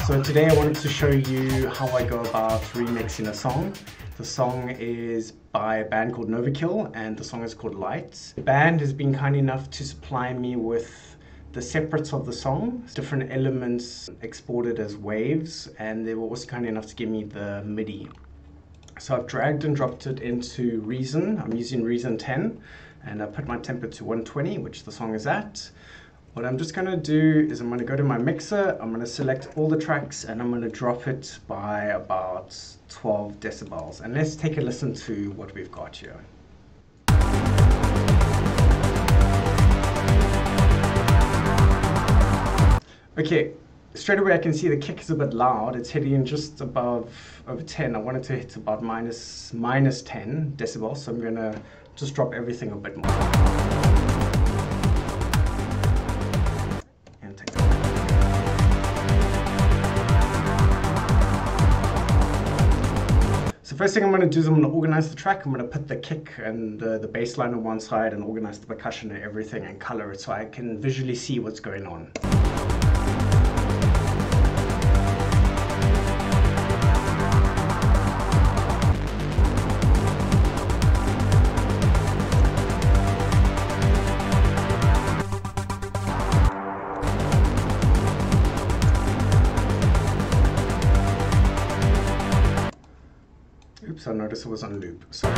So today I wanted to show you how I go about remixing a song. The song is by a band called Novakill and the song is called Lights. The band has been kind enough to supply me with the separates of the song, different elements exported as waves, and they were also kind enough to give me the MIDI. So I've dragged and dropped it into Reason. I'm using Reason 10 and I put my tempo to 120, which the song is at. What I'm just going to do is I'm going to go to my mixer, I'm going to select all the tracks and I'm going to drop it by about 12 decibels. And let's take a listen to what we've got here. Okay, straight away I can see the kick is a bit loud. It's hitting just above over 10. I want it to hit about minus 10 decibels, so I'm going to just drop everything a bit more. So first thing I'm going to do is I'm going to organize the track. I'm going to put the kick and the bass line on one side and organize the percussion and everything and color it so I can visually see what's going on. Oops, I noticed it was on loop. Sorry.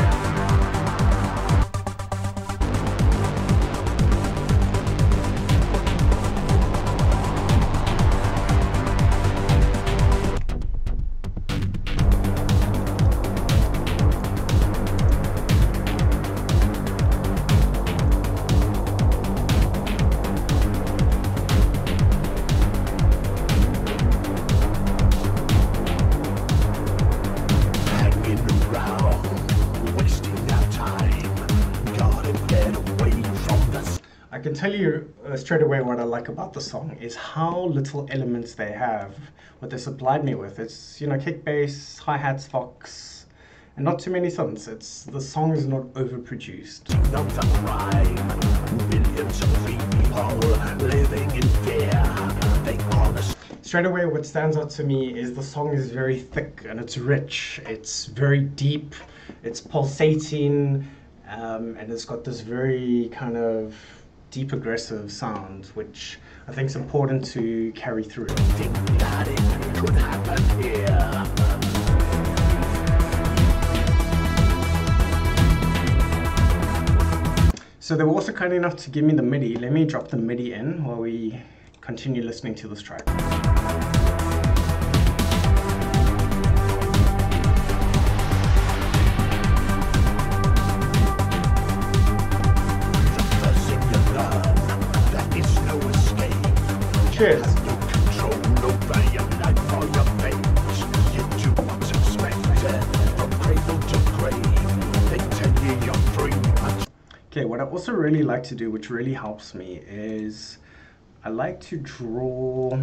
I can tell you straight away what I like about the song is how little elements they have, what they supplied me with. It's, you know, kick, bass, hi-hats, vox, and not too many synths. The song is not overproduced. Straight away what stands out to me is the song is very thick and it's rich. It's very deep, it's pulsating, and it's got this very kind of deep aggressive sound, which I think is important to carry through. So they were also kind enough to give me the MIDI. Let me drop the MIDI in while we continue listening to this track. Cheers. Okay, what I also really like to do, which really helps me, is I like to draw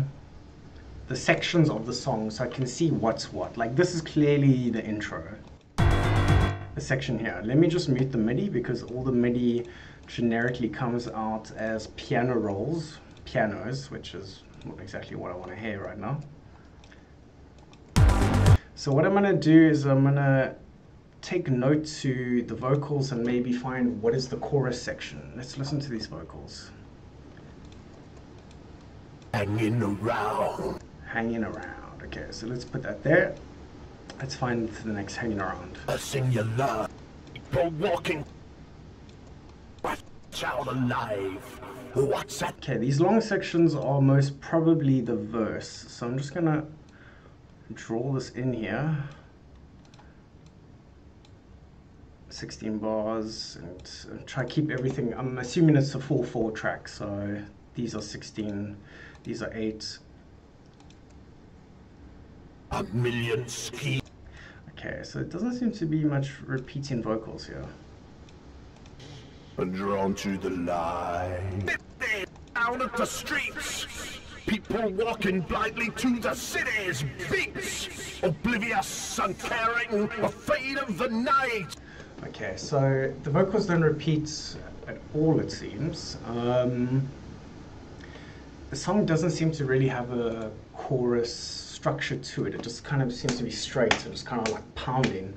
the sections of the song so I can see what's what. Like this is clearly the intro. The section here. Let me just mute the MIDI because all the MIDI generically comes out as piano rolls. Pianos, which is not exactly what I want to hear right now. So what I'm going to do is I'm going to take note to the vocals and maybe find what is the chorus section. Let's listen to these vocals. Hanging around. Hanging around. Okay, so let's put that there. Let's find the next hanging around. Sing your love. People walking. Child alive. What's that? Okay, these long sections are most probably the verse. So I'm just gonna draw this in here. 16 bars and try to keep everything. I'm assuming it's a 4/4 track, so these are 16, these are 8. A million ski. Okay, so it doesn't seem to be much repeating vocals here. Drawn to the line. Out of the streets, people walking blindly to the city's beats, oblivious, uncaring, afraid of the night. Okay, so the vocals don't repeat at all, it seems. The song doesn't seem to really have a chorus structure to it. It just kind of seems to be straight, so just kind of like pounding.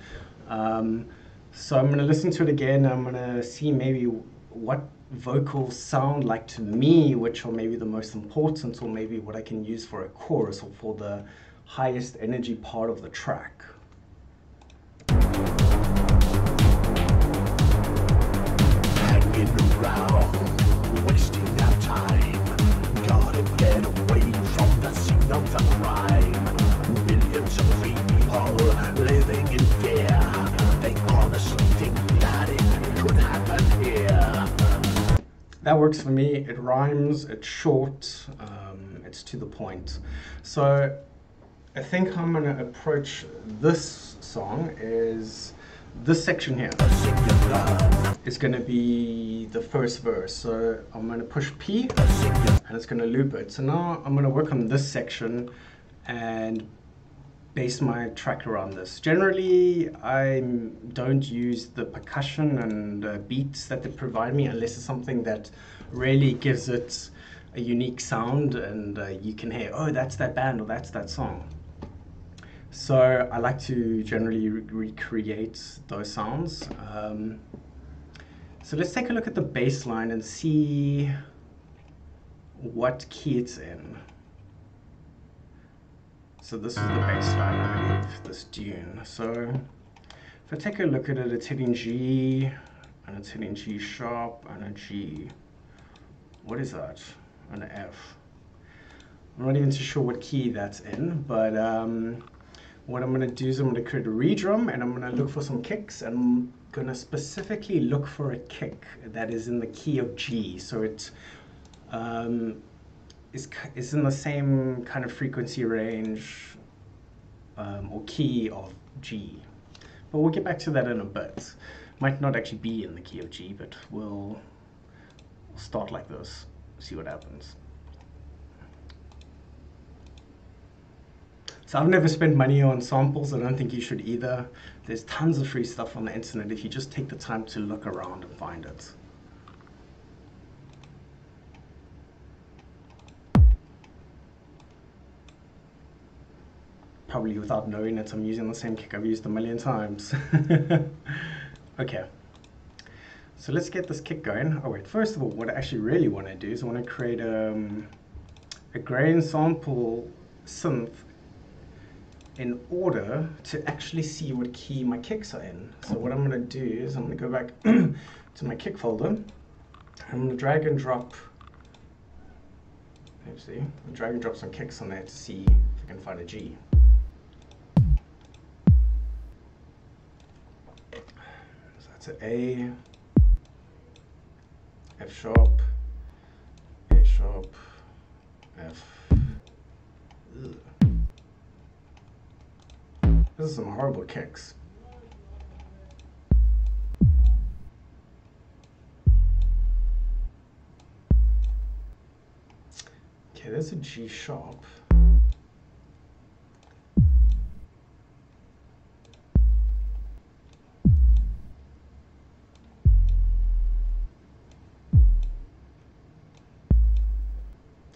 So I'm going to listen to it again. I'm going to see maybe what vocals sound like to me, which are maybe the most important, or maybe what I can use for a chorus or for the highest energy part of the track. Hanging around, wasting our time. Gotta get away from the scene of the crime. Millions of people living in fear. They honestly think that it could happen here. That works for me. It rhymes, it's short, it's to the point. So I think how I'm going to approach this song is this section here is going to be the first verse. So I'm going to push P and it's going to loop it. So now I'm going to work on this section and base my track around this. Generally, I don't use the percussion and beats that they provide me unless it's something that really gives it a unique sound and you can hear, oh, that's that band or that's that song. So I like to generally recreate those sounds. So let's take a look at the bass line and see what key it's in. So this is the bass line, I believe, this tune. So if I take a look at it, it's hitting G, and it's hitting G sharp, and a G. What is that? An F. I'm not even too sure what key that's in, but what I'm going to do is I'm going to create a redrum, and I'm going to look for some kicks, and I'm going to specifically look for a kick that is in the key of G. So it is in the same kind of frequency range or key of G. But we'll get back to that in a bit. Might not actually be in the key of G, but we'll start like this, see what happens. So I've never spent money on samples. I don't think you should either. There's tons of free stuff on the internet if you just take the time to look around and find it. Probably without knowing it, I'm using the same kick I've used a million times. Okay, so let's get this kick going. Oh wait, first of all, what I actually really want to do is I want to create a grain sample synth in order to actually see what key my kicks are in. So what I'm going to do is I'm going to go back to my kick folder. I'm going to drag and drop, drag and drop some kicks on there to see if I can find a G. So that's an A, F sharp, A sharp, F. Ugh. This is some horrible kicks. Okay, there's a G sharp.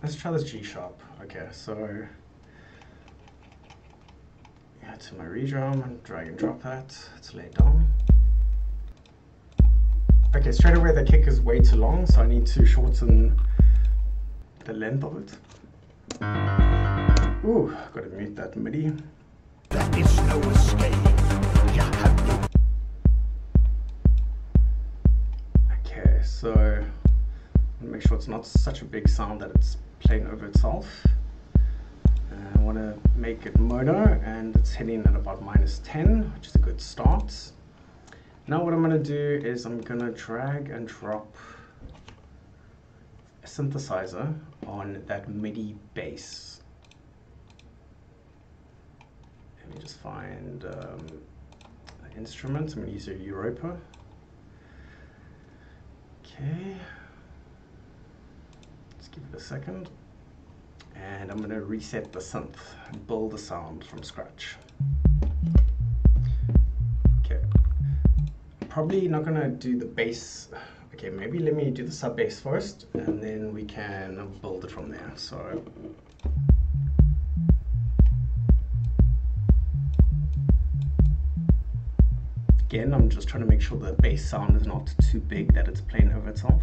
Let's try this G sharp. Okay, so yeah, to my redrum and drag and drop that. It's laid down. Okay, straight away the kick is way too long, so I need to shorten the length of it. Ooh, gotta mute that MIDI. There is no escape. You have no. Okay, so make sure it's not such a big sound that it's playing over itself. I want to make it mono, and it's hitting at about -10, which is a good start. Now what I'm going to do is I'm going to drag and drop a synthesizer on that MIDI bass. Let me just find an instrument. I'm going to use a Europa. Okay. Let's give it a second. And I'm going to reset the synth and build the sound from scratch. Okay. I'm probably not going to do the bass. Okay, maybe let me do the sub bass first, and then we can build it from there. So Again, I'm just trying to make sure the bass sound is not too big that it's playing over itself.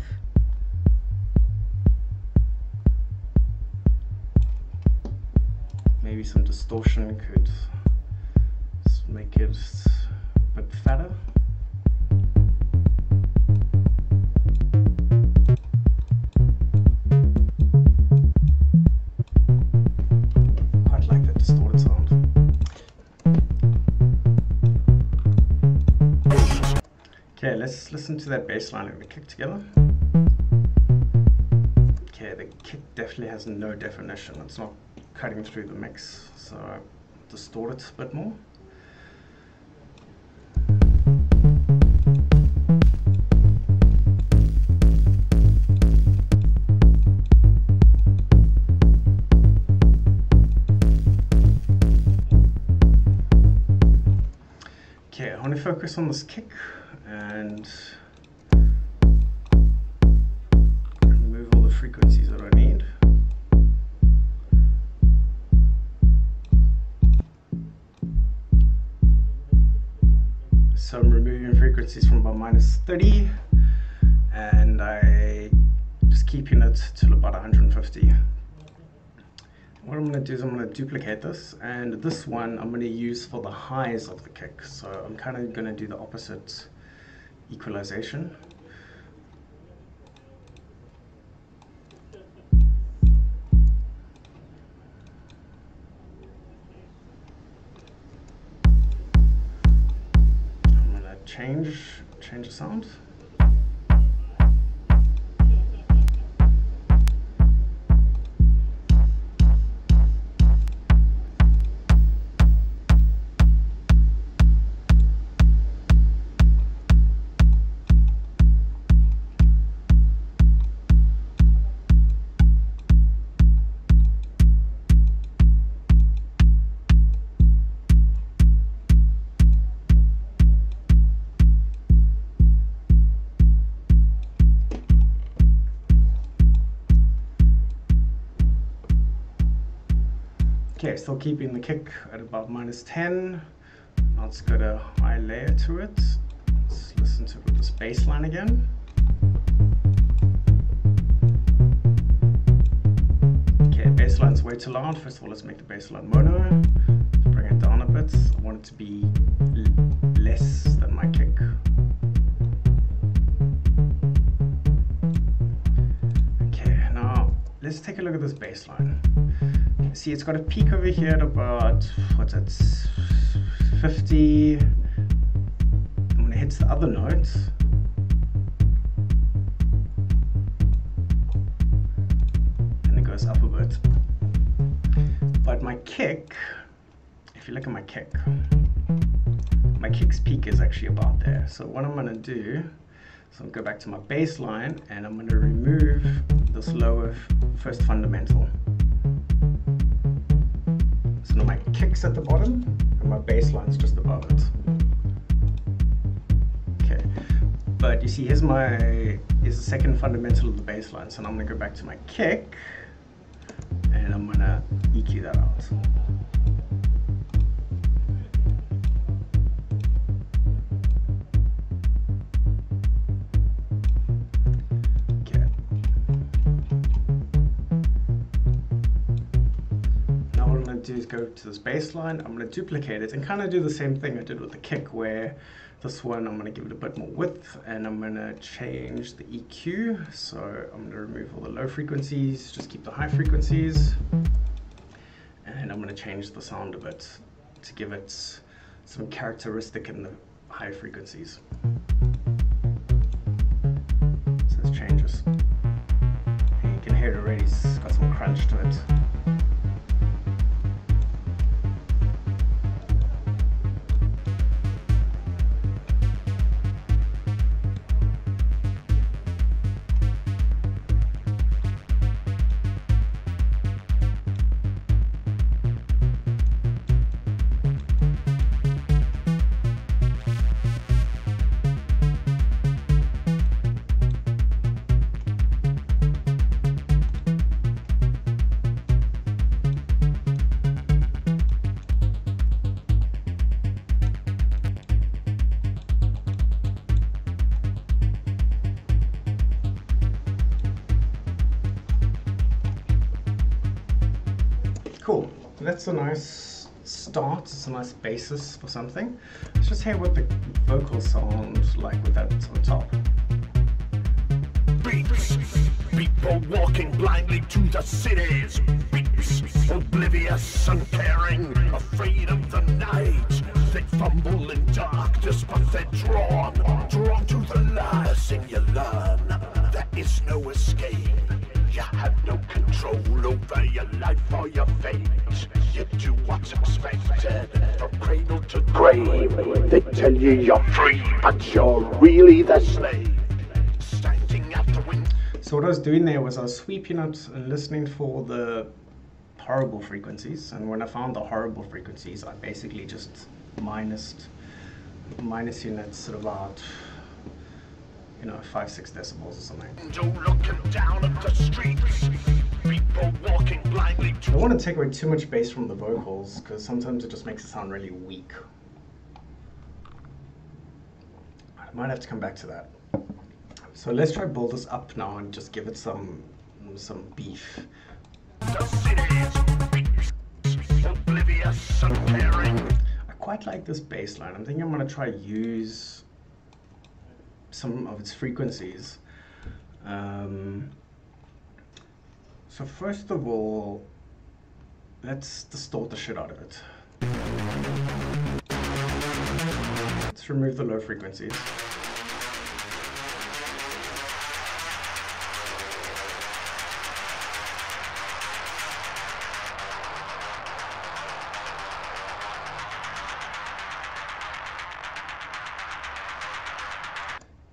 Maybe some distortion could make it a bit fatter. Quite like that distorted sound. Okay, let's listen to that bass line and the kick together. Okay, the kick definitely has no definition. It's not cutting through the mix, so I distort it a bit more. Okay, I want to focus on this kick and remove all the frequencies that I need. So I'm removing frequencies from about -30 and I just keeping it till about 150. What I'm going to do is I'm going to duplicate this, and this one I'm going to use for the highs of the kick. So I'm kind of going to do the opposite equalization. I'm going to change the sound. Okay, still keeping the kick at about -10. Now let's go to high layer to it. Let's listen to it with this bass line again. Okay, bass line's way too loud. First of all, let's make the bass line mono. Let's bring it down a bit. I want it to be less than my kick. Okay, now let's take a look at this bass line. See, it's got a peak over here at about, what's that, 50. And when it hits the other notes, and it goes up a bit. But my kick, if you look at my kick's peak is actually about there. So what I'm going to do, so I'll go back to my bass line and I'm going to remove this lower first fundamental. So now my kick's at the bottom and my bass line's just above it. Okay, but you see here's the second fundamental of the bass line. So now I'm going to go back to my kick and I'm going to EQ that out. Do is go to this bass line. I'm going to duplicate it and kind of do the same thing I did with the kick, where this one I'm going to give it a bit more width and I'm going to change the EQ. So I'm going to remove all the low frequencies, just keep the high frequencies, and I'm going to change the sound a bit to give it some characteristic in the high frequencies. So let's change this. And you can hear it already, it's got some crunch to it. Cool. That's a nice start. It's a nice basis for something. Let's just hear what the vocals sound like with that on top. Beats. People walking blindly to the cities. Beats. Oblivious, uncaring, afraid of the night. They fumble in darkness, but they're drawn to the lies, and you learn there is no escape. You have no control over your life or your fate. You do what's expected from cradle to grave. They tell you you're free, but you're really the slave. Standing at the window. So what I was doing there was I was sweeping it and listening for the horrible frequencies, and when I found the horrible frequencies, I basically just minusing it sort of about, 5-6 decibels or something. Looking down at the streets, people walking blindly I don't want to take away too much bass from the vocals, because sometimes it just makes it sound really weak. I might have to come back to that. So let's try build this up now and just give it some beef. the cities, oblivious, uncaring. I quite like this bass line. I'm thinking I'm going to try use some of its frequencies. So first of all, let's distort the shit out of it. Let's remove the low frequencies.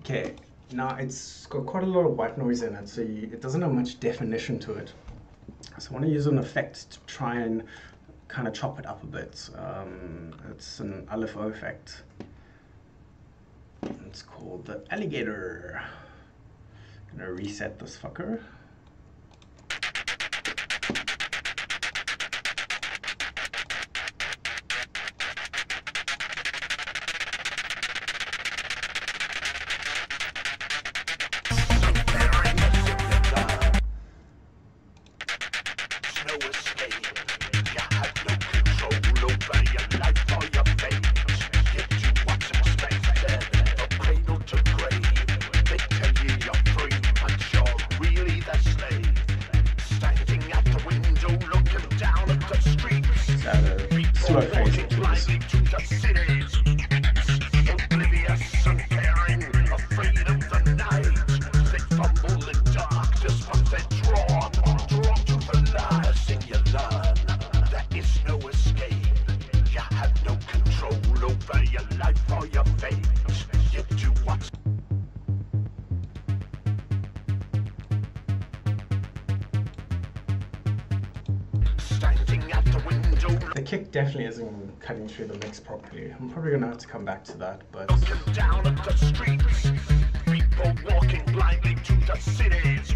Okay, now it's got quite a lot of white noise in it, so it doesn't have much definition to it. So I want to use an effect to try and kind of chop it up a bit. It's an LFO effect. It's called the alligator. I'm gonna reset this fucker. The kick definitely isn't cutting through the mix properly. I'm probably gonna have to come back to that, but Down at the streets, people walking blindly to the cities.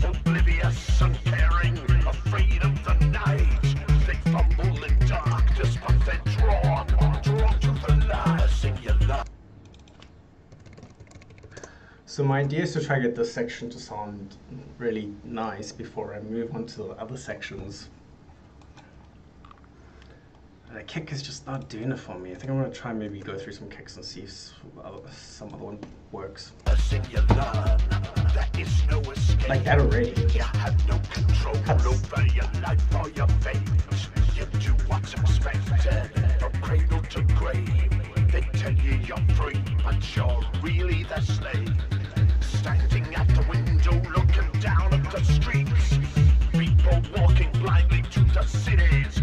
Oblivious, uncaring, afraid of the night. They fumble in darkness, but they're drawn to the lies in your life. so my idea is to try to get this section to sound really nice before I move on to the other sections. The kick is just not doing it for me. I think I'm going to try and maybe go through some kicks and see if some other one works. Like that already. You have no control over your life or your fate. You do what's expected from cradle to grave. They tell you you're free, but you're really the slave. Standing at the window, looking down at the streets. People walking blindly to the cities.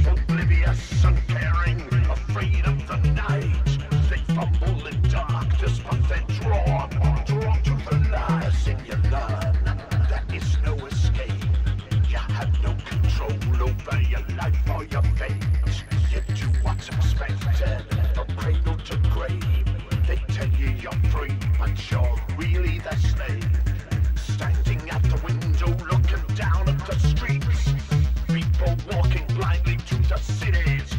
Oblivious, uncaring, afraid of the night. They fumble in darkness, but they're drawn to the lies, and you learn there is no escape. You have no control over your life or your fate. You do what's expected from cradle to grave. They tell you you're free, but you're really the slave. Standing at the window, looking down at the streets. People walking blindly to the cities.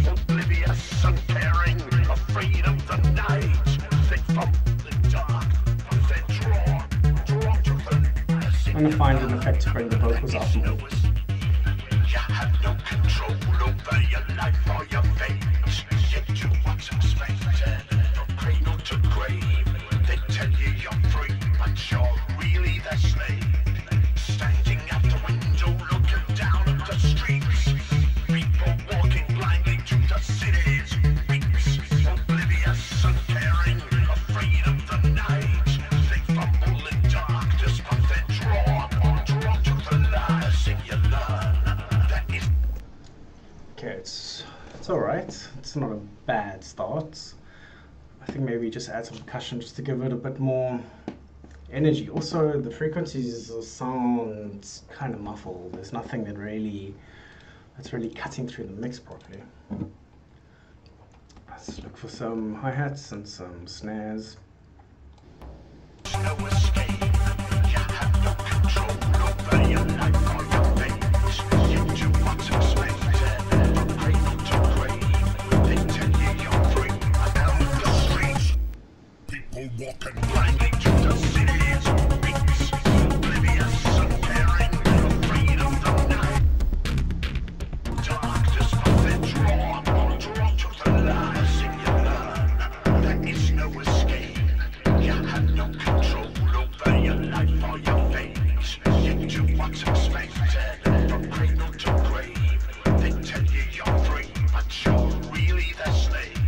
Oblivious, uncaring, afraid of the night. They fumble in dark, but they're drawn to the lies. I'm going to find an effect to bring the vocals up more. over your life or your fate. Yet you what's expected from cradle to grave. They tell you you're free, but you're really the slave. Standing at the window, looking down at the streets. People walking blindly to the city's beats. Oblivious, uncaring, afraid of the night. They fumble in darkness, but they're drawn to the lies. And you learn that is. Okay, it's alright. It's not a bad start. I think maybe just add some percussion just to give it a bit more energy. Also, the frequencies sound kind of muffled. There's nothing that's really cutting through the mix properly. Let's look for some hi-hats and some snares. No escape. You have no control over your life or your fate. You do what's expected from cradle to grave. They tell you you're free, but out of the streets. People walking blindly to the city's beats. Oblivious, uncaring, afraid of the night. Darkness, but they're drawn to the lies. And you learn there is no escape. You have no control over your life or your fate. You do what's expected from cradle to grave. They tell you you're free, but you're really the slave.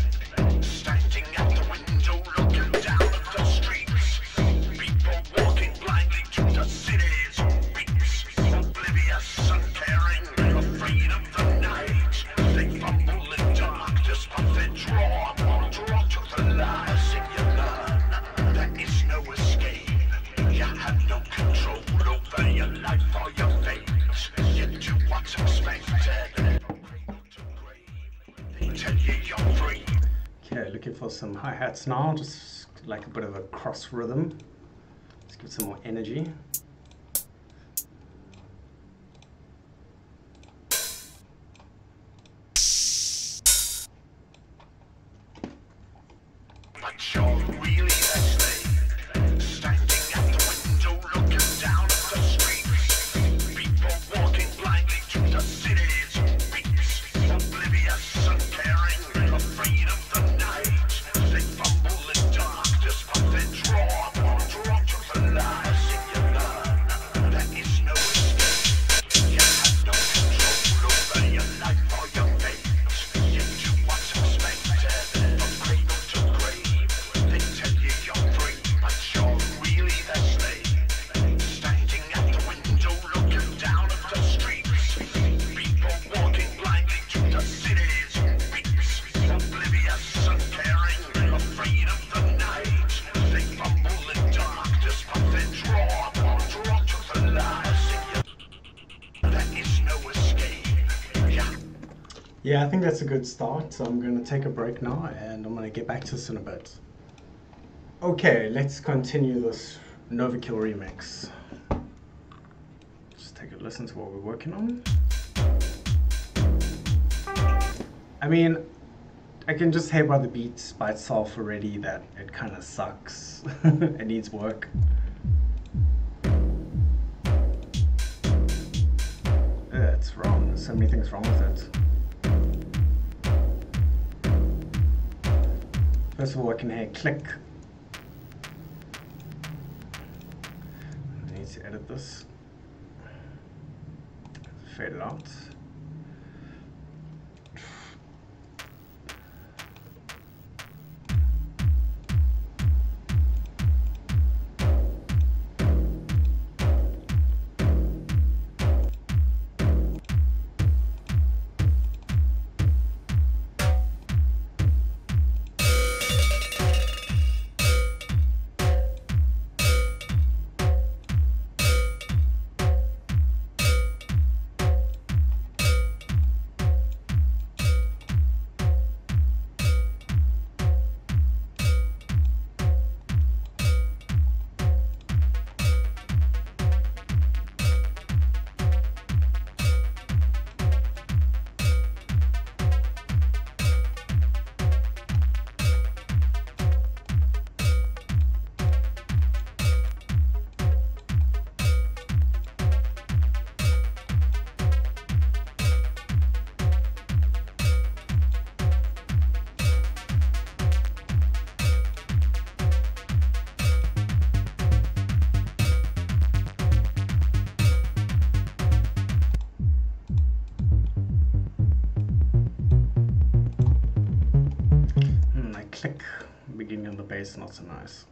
Standing at the window, looking down at the streets. People walking blindly to the city's beats. Oblivious, uncaring, afraid of the night. They fumble in darkness, but they're drawn to the lies. And you learn there is no escape. You have no control over your life or your fate. You do what's expected from cradle to grave. They tell you you're free. Okay, looking for some hi-hats now, just like a bit of a cross rhythm. Let's give it some more energy. But you're really the slave. Standing at the window, looking down at the streets. People walking blindly to the city's beats. Oblivious, uncaring, afraid of the night. They fumble in darkness, but they're drawn to the lies. And you learn there is no escape. You have no control over your life or your fate. You do what's expected from cradle to grave. They tell you you're free, but you're really the slave. Standing at the window, looking down at the streets. People walking blindly to the city's beats. Oblivious, uncaring, afraid of the night. They fumble in darkness, but they're drawn to the lies. There is no escape. Yeah, I think that's a good start. So I'm going to take a break now and I'm going to get back to this in a bit. Okay, let's continue this Novakill remix. Just take a listen to what we're working on. I mean, I can just hear by the beat by itself already that it kind of sucks. It needs work. It's wrong. There's so many things wrong with it. First of all, I can hear click. I need to edit this. Fade it out. bass, not so nice.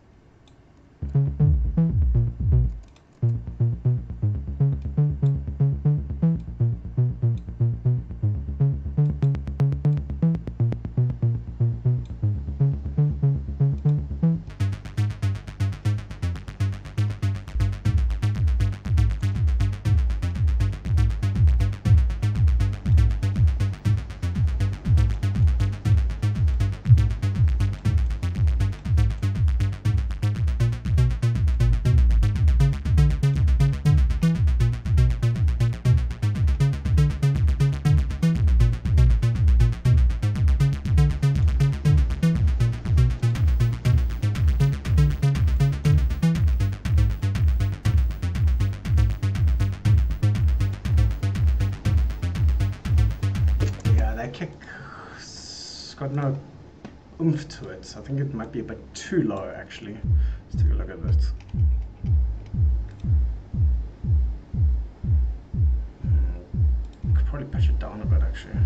Kick's got no oomph to it, so I think it might be a bit too low actually. Let's take a look at this. Could probably push it down a bit actually.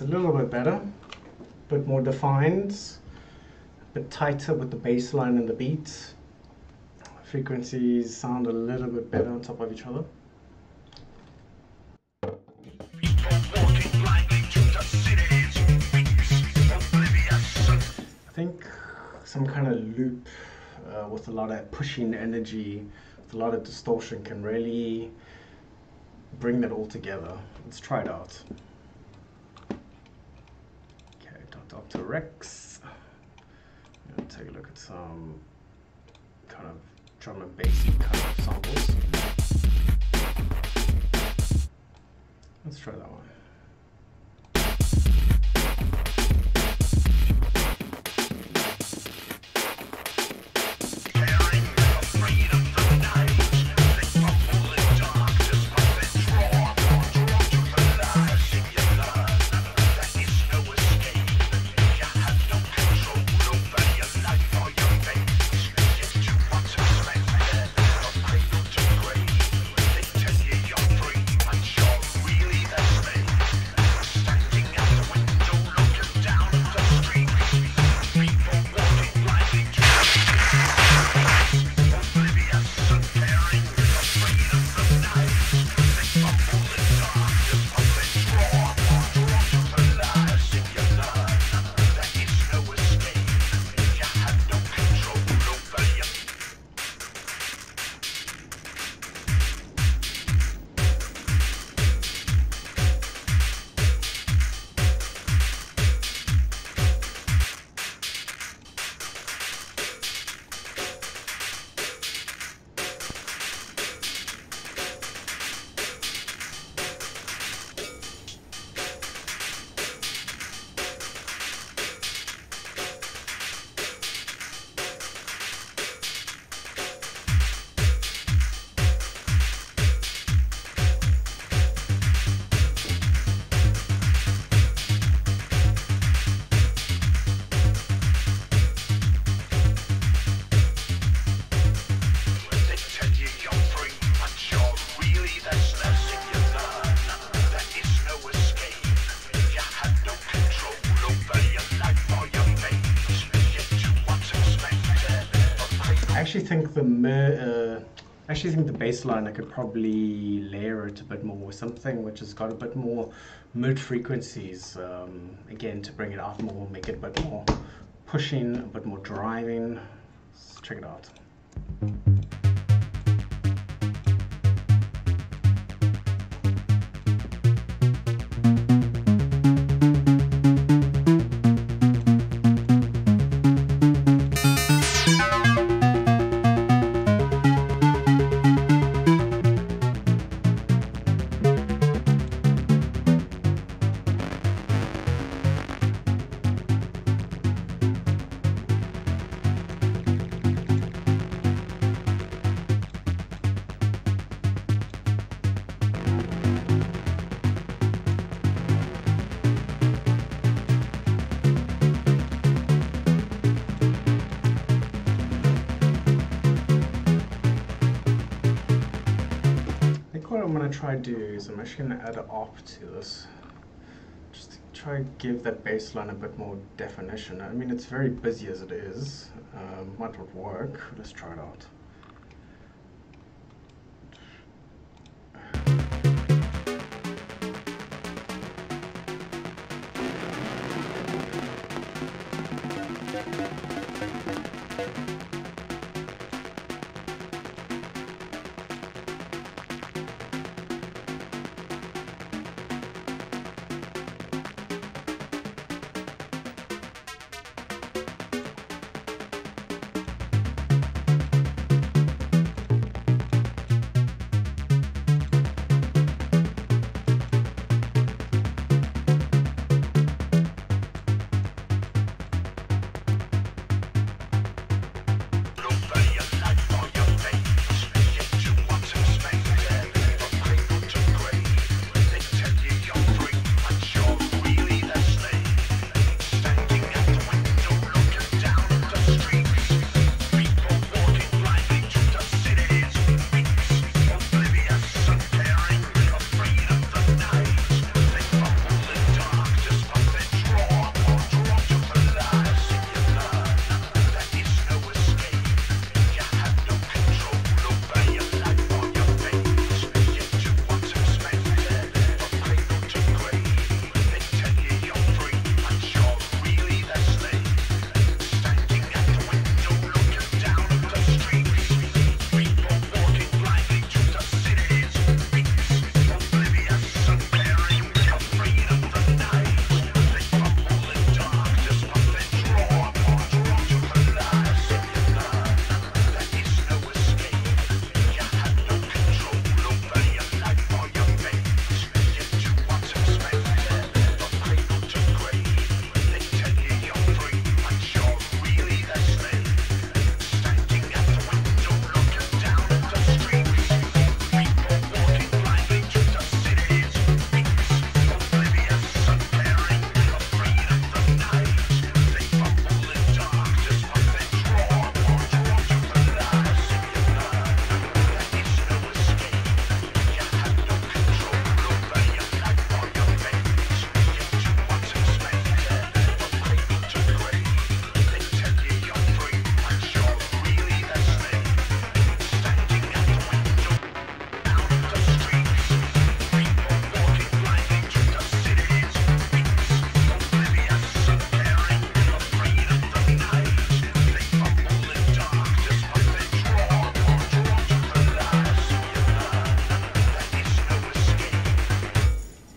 A little bit better, a bit more defined, a bit tighter with the bass line and the beat. Frequencies sound a little bit better on top of each other. I think some kind of loop with a lot of pushing energy, with a lot of distortion can really bring that all together. Let's try it out. Dr. Rex. Take a look at some kind of drum and bass kind of samples. Let's try that one. think the bass line I could probably layer it a bit more with something which has got a bit more mid frequencies, again, to bring it out more, make it a bit more pushing, a bit more driving. Let's check it out. What I'm going to try to do is I'm actually going to add an op to this, just to try to give that bass line a bit more definition. I mean, it's very busy as it is, might not work. Let's try it out.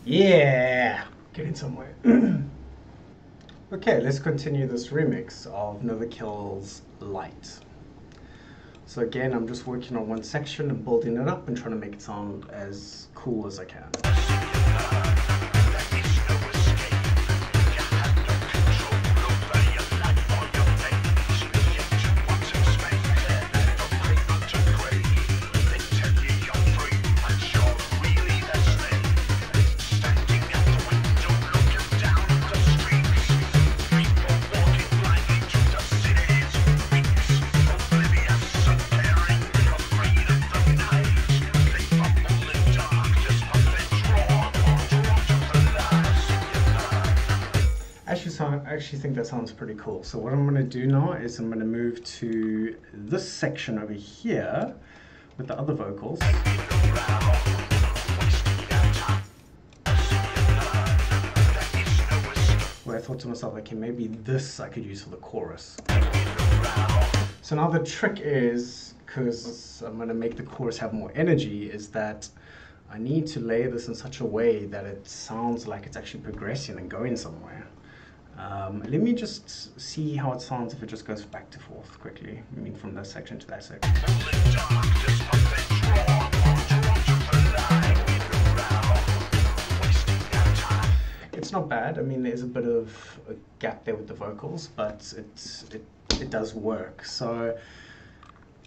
Yeah, getting somewhere. Okay, let's continue this remix of Novakill's Light. So again, I'm just working on one section and building it up and trying to make it sound as cool as I can. actually think that sounds pretty cool. So what I'm going to do now is I'm going to move to this section over here with the other vocals. Where I thought to myself, okay, maybe this I could use for the chorus. So now the trick is, because I'm going to make the chorus have more energy, is that I need to lay this in such a way that it sounds like it's actually progressing and going somewhere. Let me just see how it sounds if it just goes back to forth quickly. I mean, from this section to that section. It's not bad. I mean, there's a bit of a gap there with the vocals, but it does work. So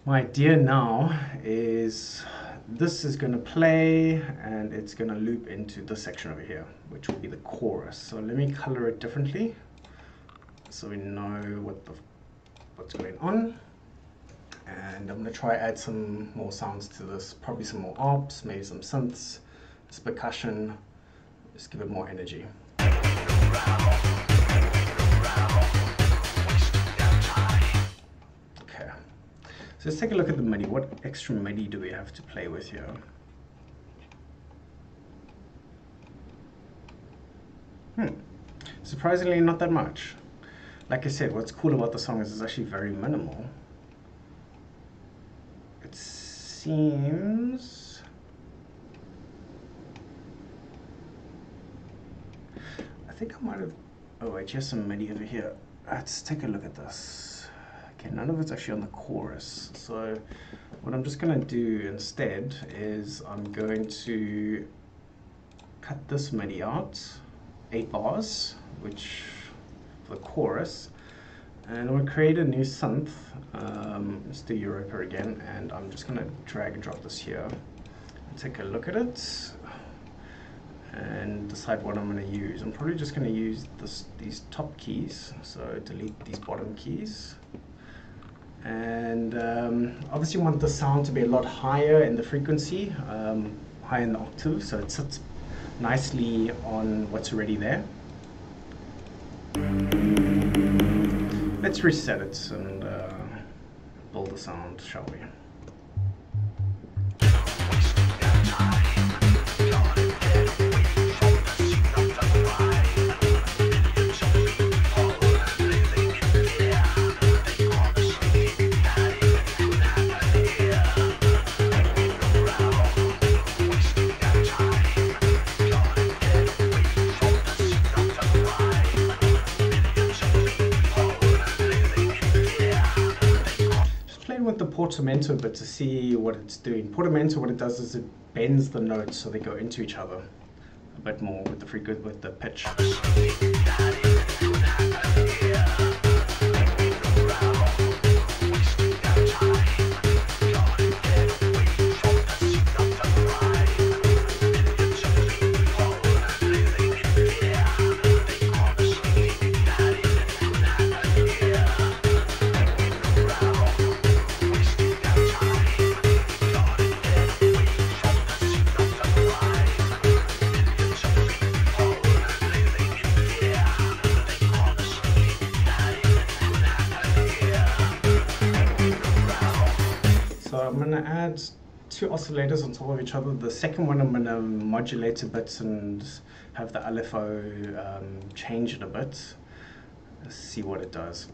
my idea now is this is going to play and it's going to loop into this section over here, which will be the chorus. So let me color it differently so we know what's going on. And I'm going to try add some more sounds to this, probably some more arps, maybe some synths, some percussion, just give it more energy. Okay, so let's take a look at the MIDI. What extra MIDI do we have to play with here? Surprisingly, not that much. Like I said, what's cool about the song is it's actually very minimal. It seems... I think I might have... Oh wait, here's some MIDI over here. Let's take a look at this. Okay, none of it's actually on the chorus. So what I'm just going to do instead is I'm going to cut this MIDI out, 8 bars, which for the chorus, and I'm going to create a new synth. Let's do Europa again, and I'm just going to drag and drop this here. Take a look at it and decide what I'm going to use. I'm probably just going to use these top keys, so delete these bottom keys. And obviously you want the sound to be a lot higher in the frequency, higher in the octave, so it sits nicely on what's already there. Let's reset it and build the sound, shall we? With the portamento bit to see what it's doing. Portamento, what it does is it bends the notes so they go into each other a bit more with the frequency, with the pitch. I'm going to add 2 oscillators on top of each other. The second one I'm going to modulate a bit and have the LFO change it a bit. Let's see what it does.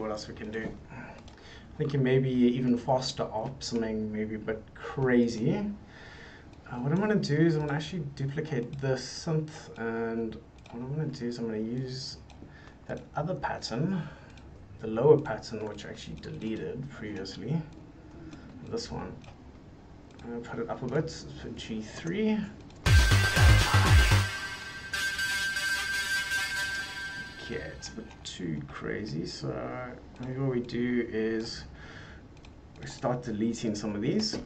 what else we can do. Thinking maybe even faster op, something maybe a bit crazy. What I'm going to do is I'm going to actually duplicate this synth, and what I'm going to do is I'm going to use that other pattern, the lower pattern, which I actually deleted previously. This one. I'm going to put it up a bit for G3. Okay, it's a bit too crazy, so maybe what we do is we start deleting some of these.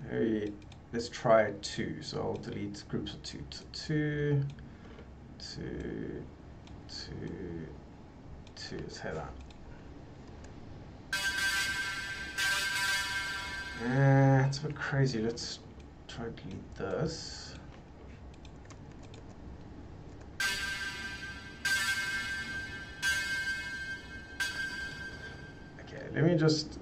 Maybe let's try 2. So I'll delete groups of 2. So 2, 2, 2, 2. Let's hit that. It's a bit crazy. Let's try to delete this. Okay, let me just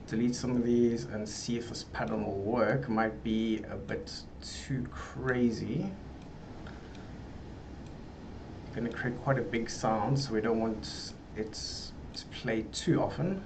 delete some of these and see if this pattern will work. Might be a bit too crazy. You're going to create quite a big sound, so we don't want it to play too often.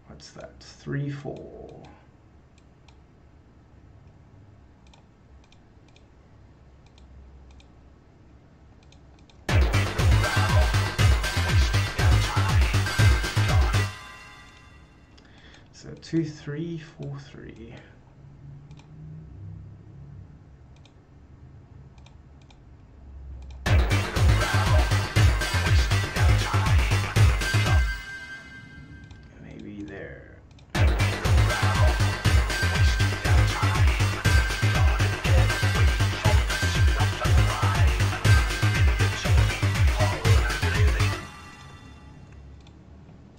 What's that? 3, 4. So 2, 3, 4, 3. Maybe there.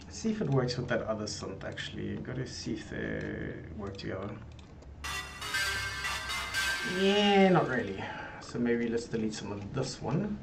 See if it works with that other synth actually. Got to see if they work together. Yeah, not really. So maybe let's delete some of this one.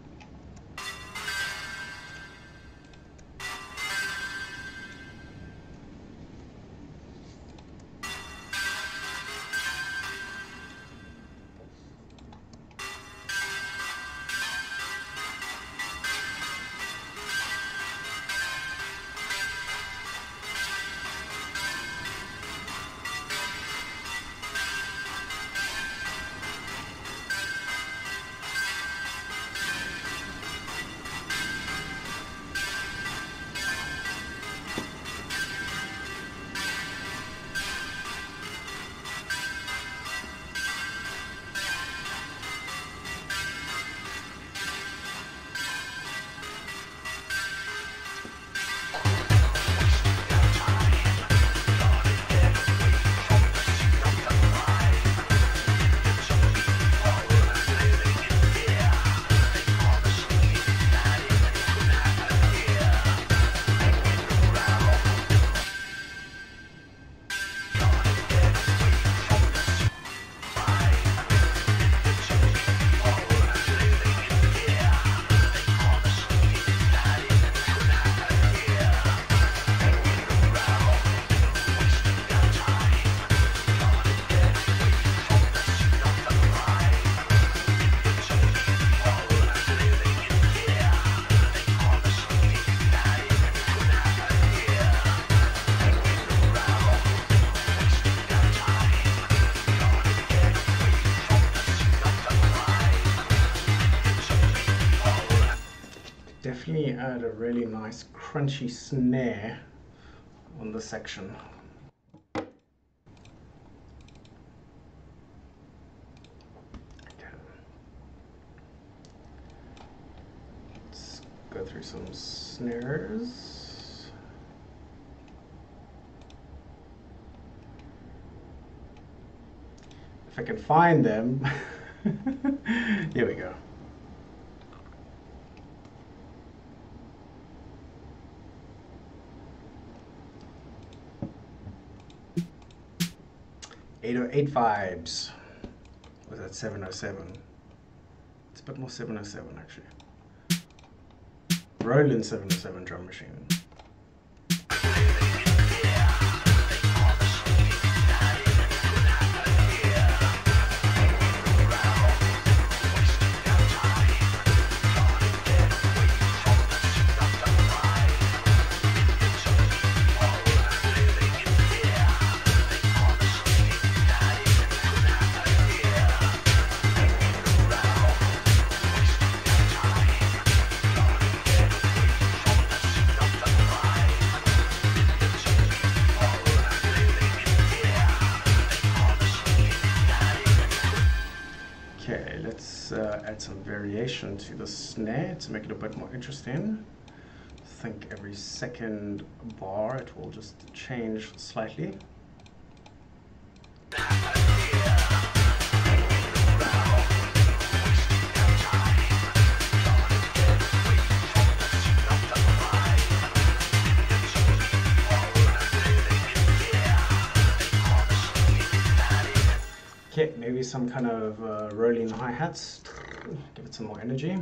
Definitely add a really nice crunchy snare on this section. Okay. Let's go through some snares. If I can find them. Here we go. "808 vibes." Was that 707? It's a bit more 707 actually. Roland 707 drum machine. Okay, let's add some variation to the snare to make it a bit more interesting. I think every second bar it will just change slightly. Okay, maybe some kind of rolling hi-hats, give it some more energy.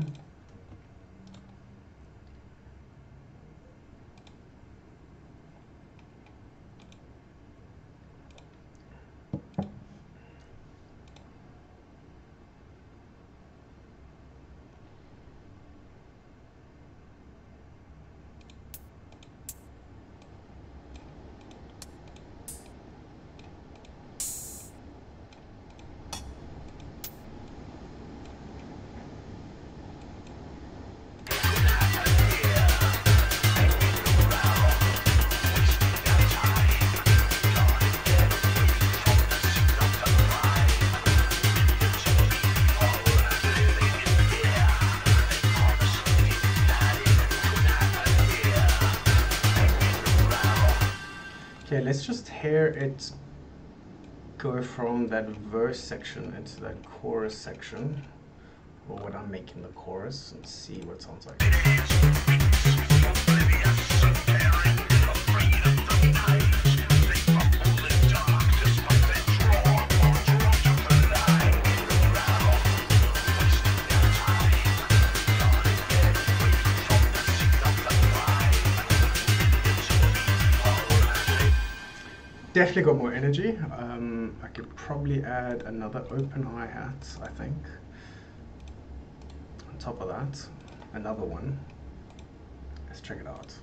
Okay, let's just hear it go from that verse section into that chorus section, or what I'm making the chorus, and see what it sounds like. Definitely got more energy. I could probably add another open hi-hat, I think. On top of that, another one. Let's check it out.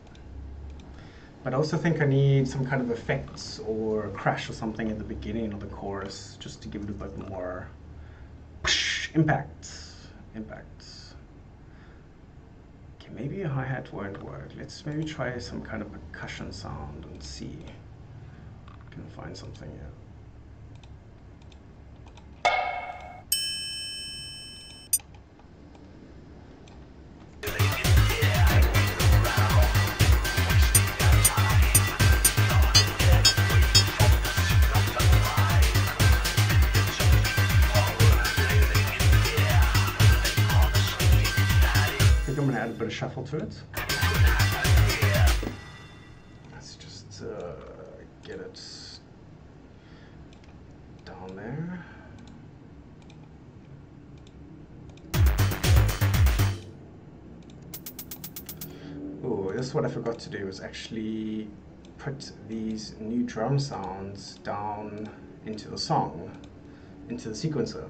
But I also think I need some kind of effects or a crash or something in the beginning of the chorus, just to give it a bit more impact. Okay, maybe a hi-hat won't work. Let's maybe try some kind of percussion sound and see. Can find something here. I think I'm going to add a bit of shuffle to it. Let's just get it down there. Oh, this is what I forgot to do, was actually put these new drum sounds down into the song, into the sequencer,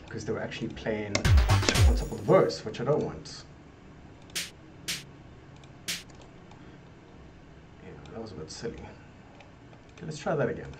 because they were actually playing on top of the verse, which I don't want. Yeah, that was a bit silly. Okay, let's try that again.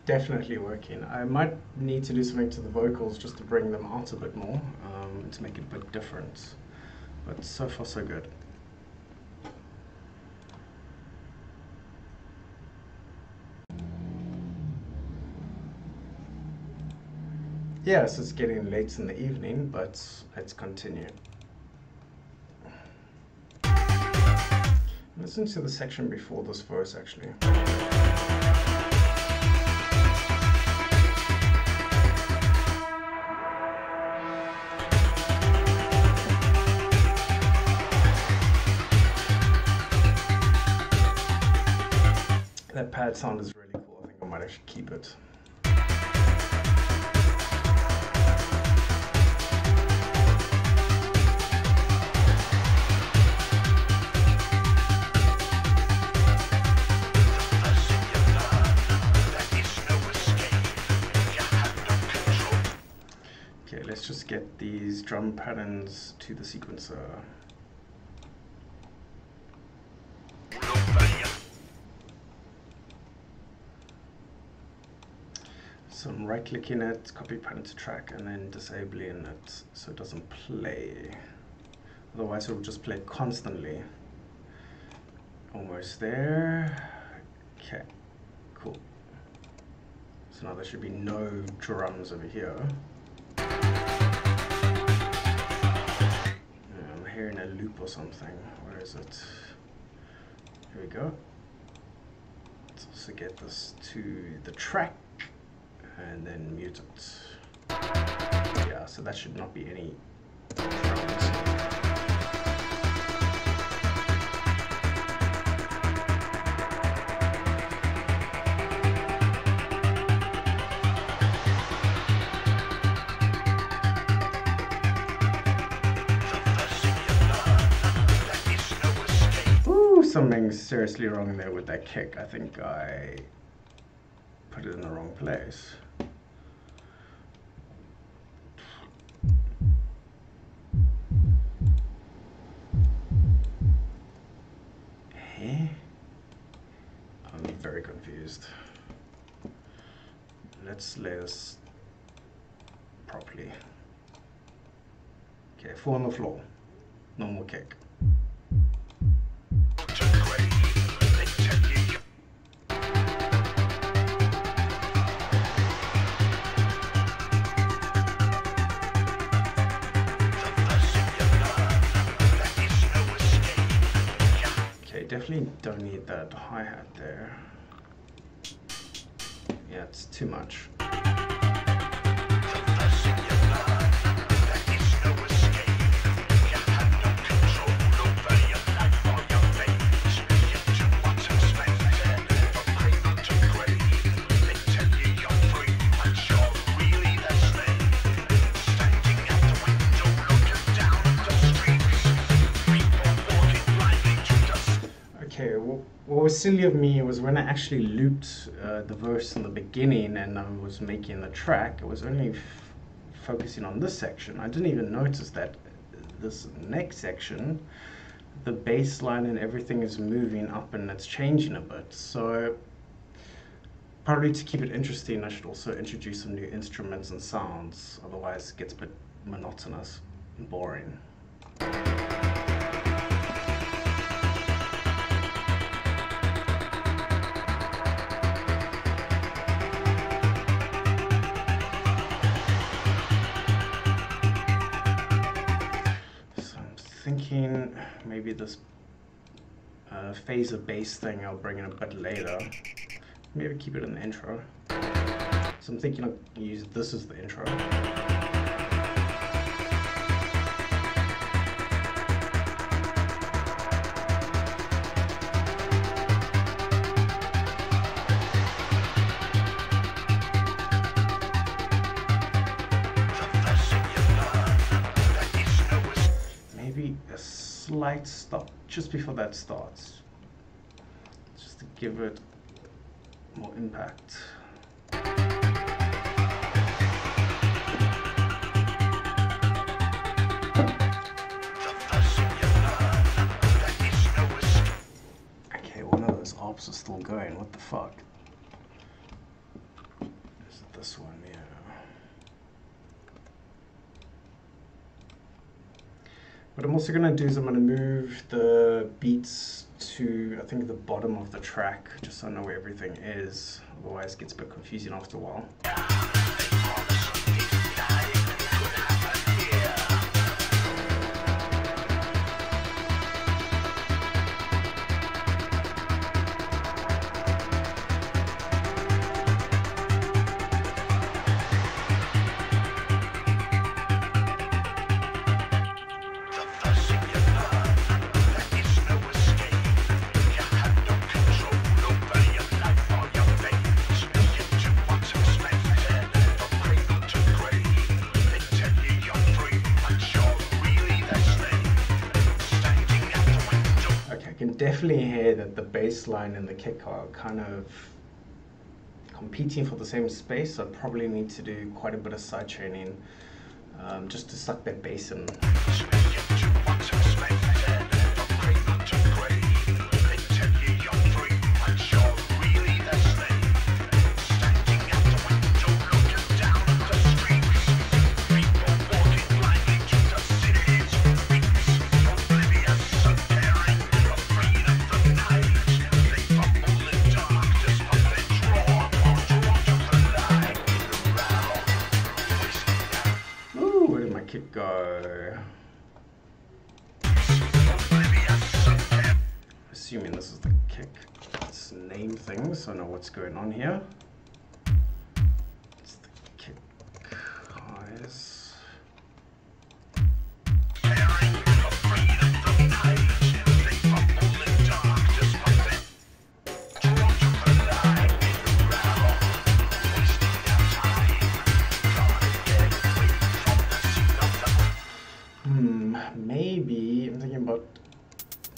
definitely working. I might need to do something to the vocals just to bring them out a bit more, to make it a bit different. But so far so good. Yes, it's getting late in the evening, but let's continue. Listen to the section before this verse, actually. That pad sound is really cool. I think I might actually keep it. Okay, let's just get these drum patterns to the sequencer. So I'm right clicking it, copy pattern to track, and then disabling it so it doesn't play. Otherwise it will just play constantly. Almost there. Okay, cool. So now there should be no drums over here. I'm hearing a loop or something. Where is it? Here we go. Let's also get this to the track and then mute it. Yeah, so that should not be any drums. Something seriously wrong there with that kick. I think I put it in the wrong place. I'm very confused. Let's lay this properly. Okay, 4 on the floor. Normal kick. Definitely don't need that hi-hat there. Yeah, it's too much. What was silly of me was when I actually looped the verse in the beginning and I was making the track, I was only focusing on this section. I didn't even notice that this next section, the bass line and everything is moving up and it's changing a bit. So probably to keep it interesting, I should also introduce some new instruments and sounds. Otherwise it gets a bit monotonous and boring. Thinking maybe this phaser bass thing I'll bring in a bit later. Maybe keep it in the intro. So I'm thinking I'll use this as the intro. Slight stop just before that starts, just to give it more impact. Okay, one of those ops are still going. What the fuck? this one, yeah. What I'm also going to do is I'm going to move the beats to, I think, the bottom of the track, just so I know where everything is. Otherwise it gets a bit confusing after a while. Definitely hear that the bass line and the kick are kind of competing for the same space, so I probably need to do quite a bit of side chaining just to suck that bass in. Go. Assuming this is the kick. Let's name things so I know what's going on here. It's the kick highs. Maybe I'm thinking about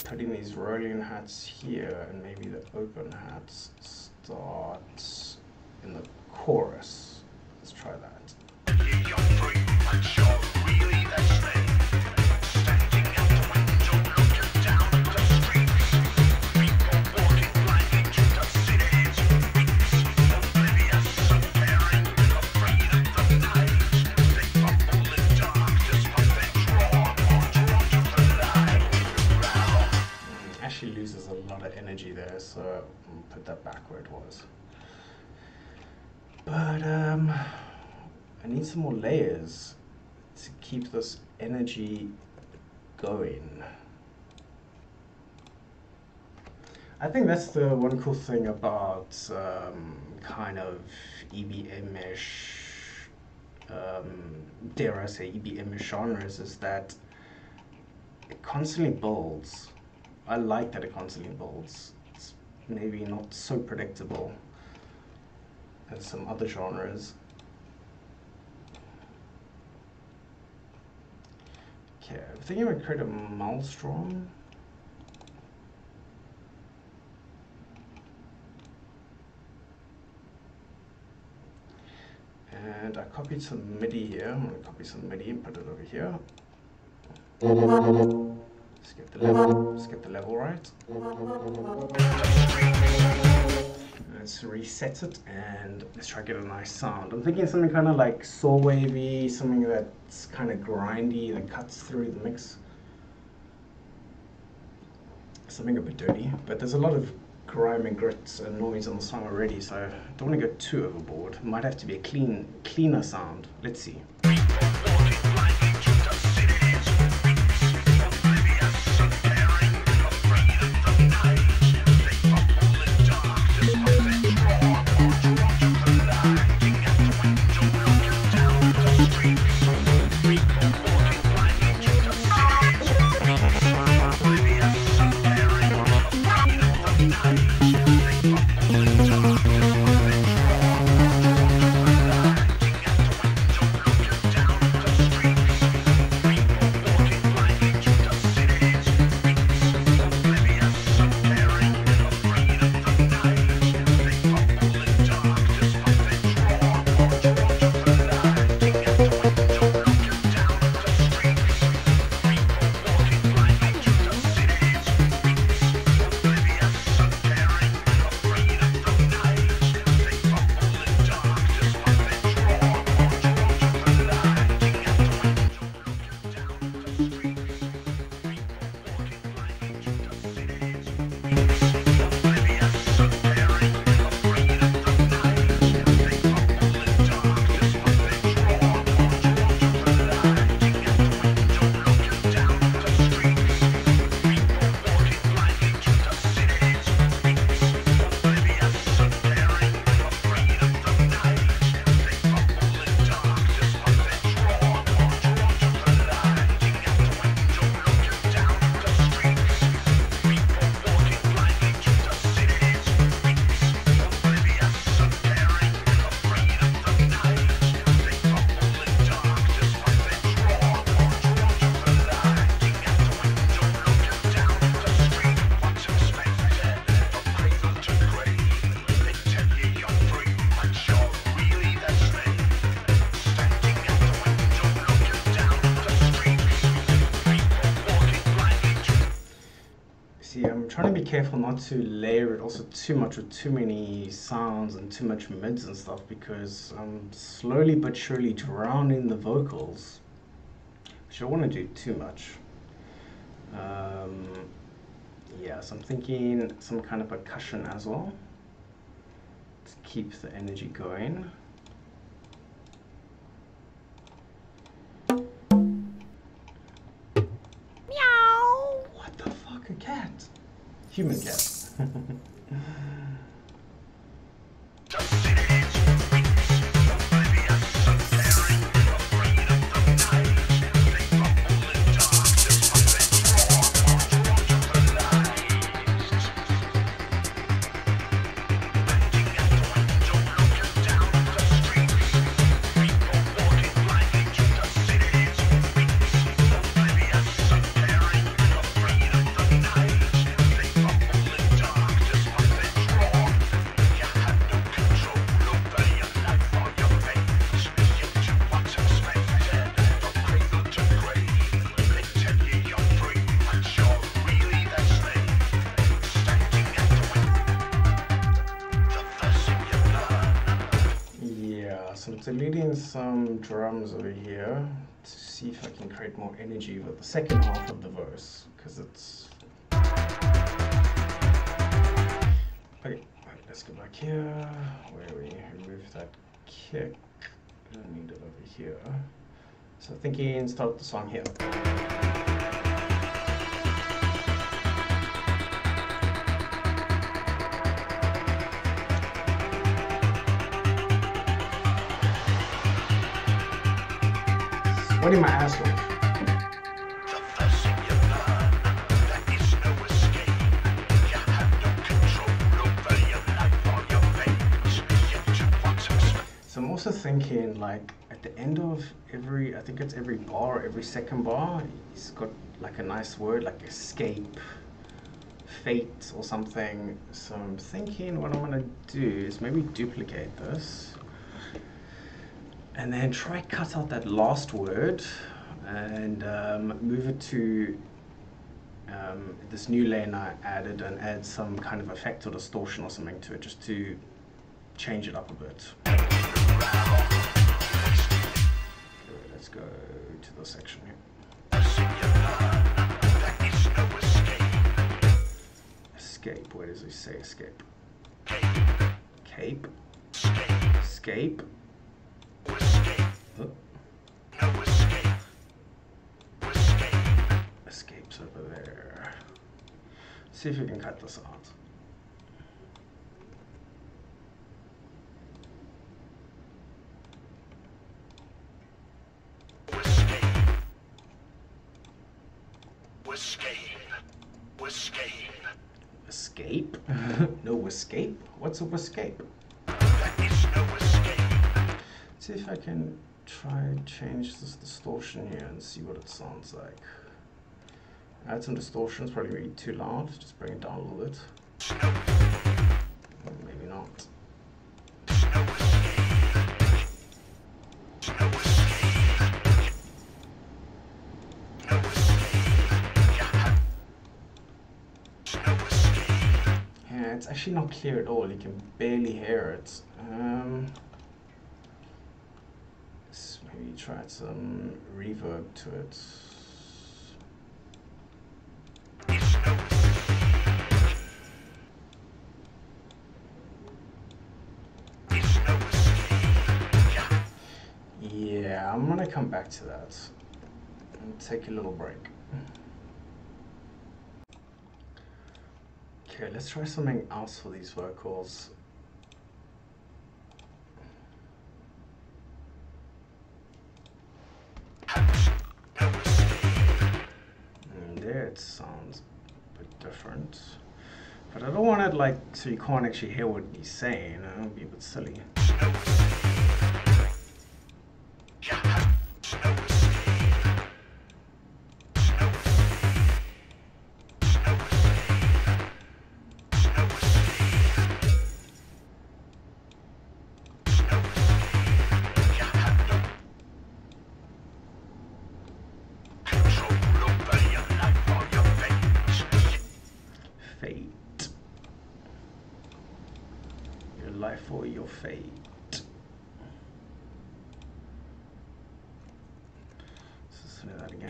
putting these rolling hats here, and maybe the open hats start in the chorus. Let's try that. Loses a lot of energy there, so I'll put that back where it was. But I need some more layers to keep this energy going. I think that's the one cool thing about kind of EBM-ish, dare I say EBM-ish genres, is that it constantly builds. I like that it constantly builds. It's maybe not so predictable as some other genres. Okay, I'm thinking I would create a maelstrom. And I copied some MIDI here. I'm going to copy some MIDI and put it over here. Let's get the level right. Let's reset it and let's try to get a nice sound. I'm thinking something kind of like saw wavy, something that's kind of grindy that cuts through the mix. Something a bit dirty, but there's a lot of grime and grit and noise on the song already, so I don't want to go too overboard. It might have to be a cleaner sound. Let's see. trying to be careful not to layer it also too much with too many sounds and too much mids and stuff, because I'm slowly but surely drowning the vocals, which I don't want to do too much. Yeah, so I'm thinking some kind of percussion as well to keep the energy going. Meow! What the fuck, a cat? Human cat. So I'm deleting some drums over here to see if I can create more energy with the second half of the verse, because it's... Okay, right, let's go back here, where we remove that kick. I don't need it over here. So thinking start the song here. Sweating my ass off. So I'm also thinking, like, at the end of every, I think it's every bar, every second bar, he's got like a nice word like escape, fate or something. So I'm thinking what I'm gonna do is maybe duplicate this and then try cut out that last word and move it to this new lane I added and add some kind of effect or distortion or something to it, just to change it up a bit. Let's go to the section here. Escape, where does it say escape? Cape? Escape? Escape's over there. See if we can cut this out. Escape? No escape? What's a escape? See if I can try change this distortion here and see what it sounds like. Add some distortion, it's probably really too loud. Just bring it down a little bit. Or maybe not. Yeah, it's actually not clear at all. You can barely hear it. Let's maybe try some reverb to it. Yeah, I'm gonna come back to that and take a little break. Okay, let's try something else for these vocals. And there it sounds a bit different. But I don't want it like so you can't actually hear what he's saying. That would be a bit silly. fade. Let's listen to that again.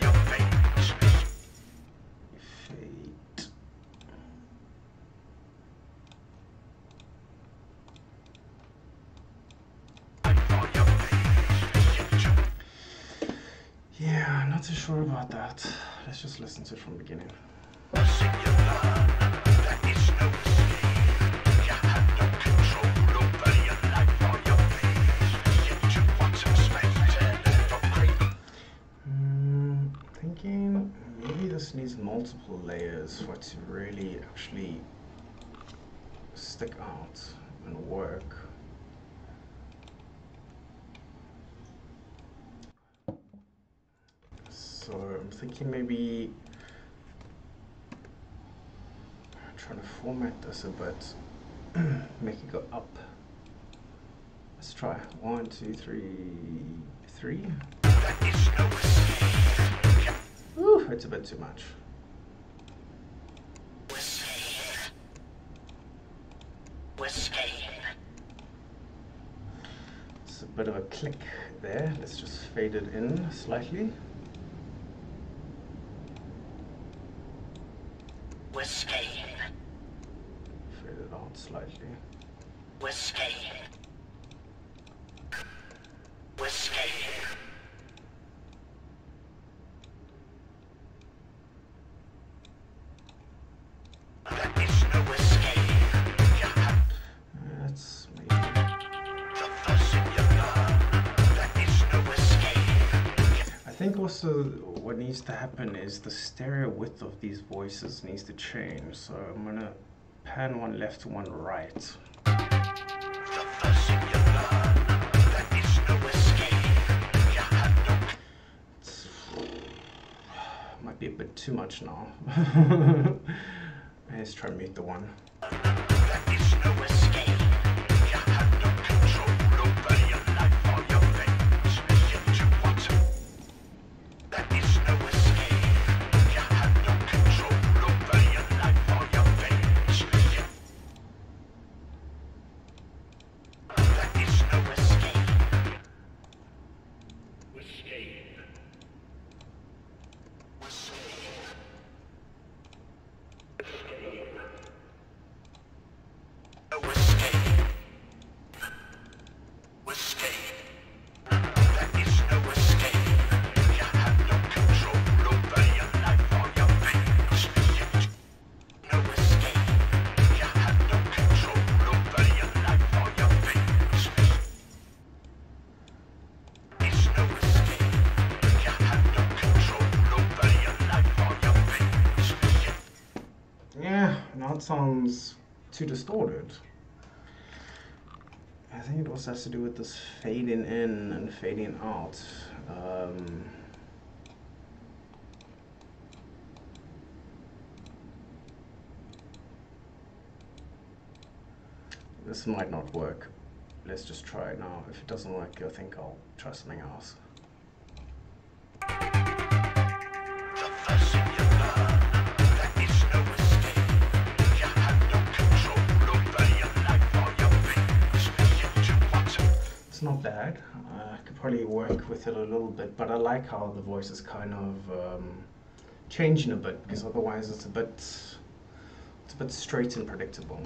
Fade. Yeah, I'm not too sure about that. Let's just listen to it from the beginning. Thinking maybe this needs multiple layers for it to really actually stick out and work. So I'm thinking maybe I'm trying to format this a bit, make it go up. Let's try 1, 2, 3, 3. Ooh, it's a bit too much. It's a bit of a click there. Let's just fade it in slightly. Fade it out slightly. That's maybe. I think also what needs to happen is the stereo width of these voices needs to change. So I'm gonna pan one left to one right. Might be a bit too much now. Let's try and mute the one. Sounds too distorted. I think it also has to do with this fading in and fading out. This might not work. Let's just try it now. If it doesn't work, I think I'll try something else. It's not bad. I could probably work with it a little bit, but I like how the voice is kind of changing a bit, because otherwise it's a bit straight and predictable.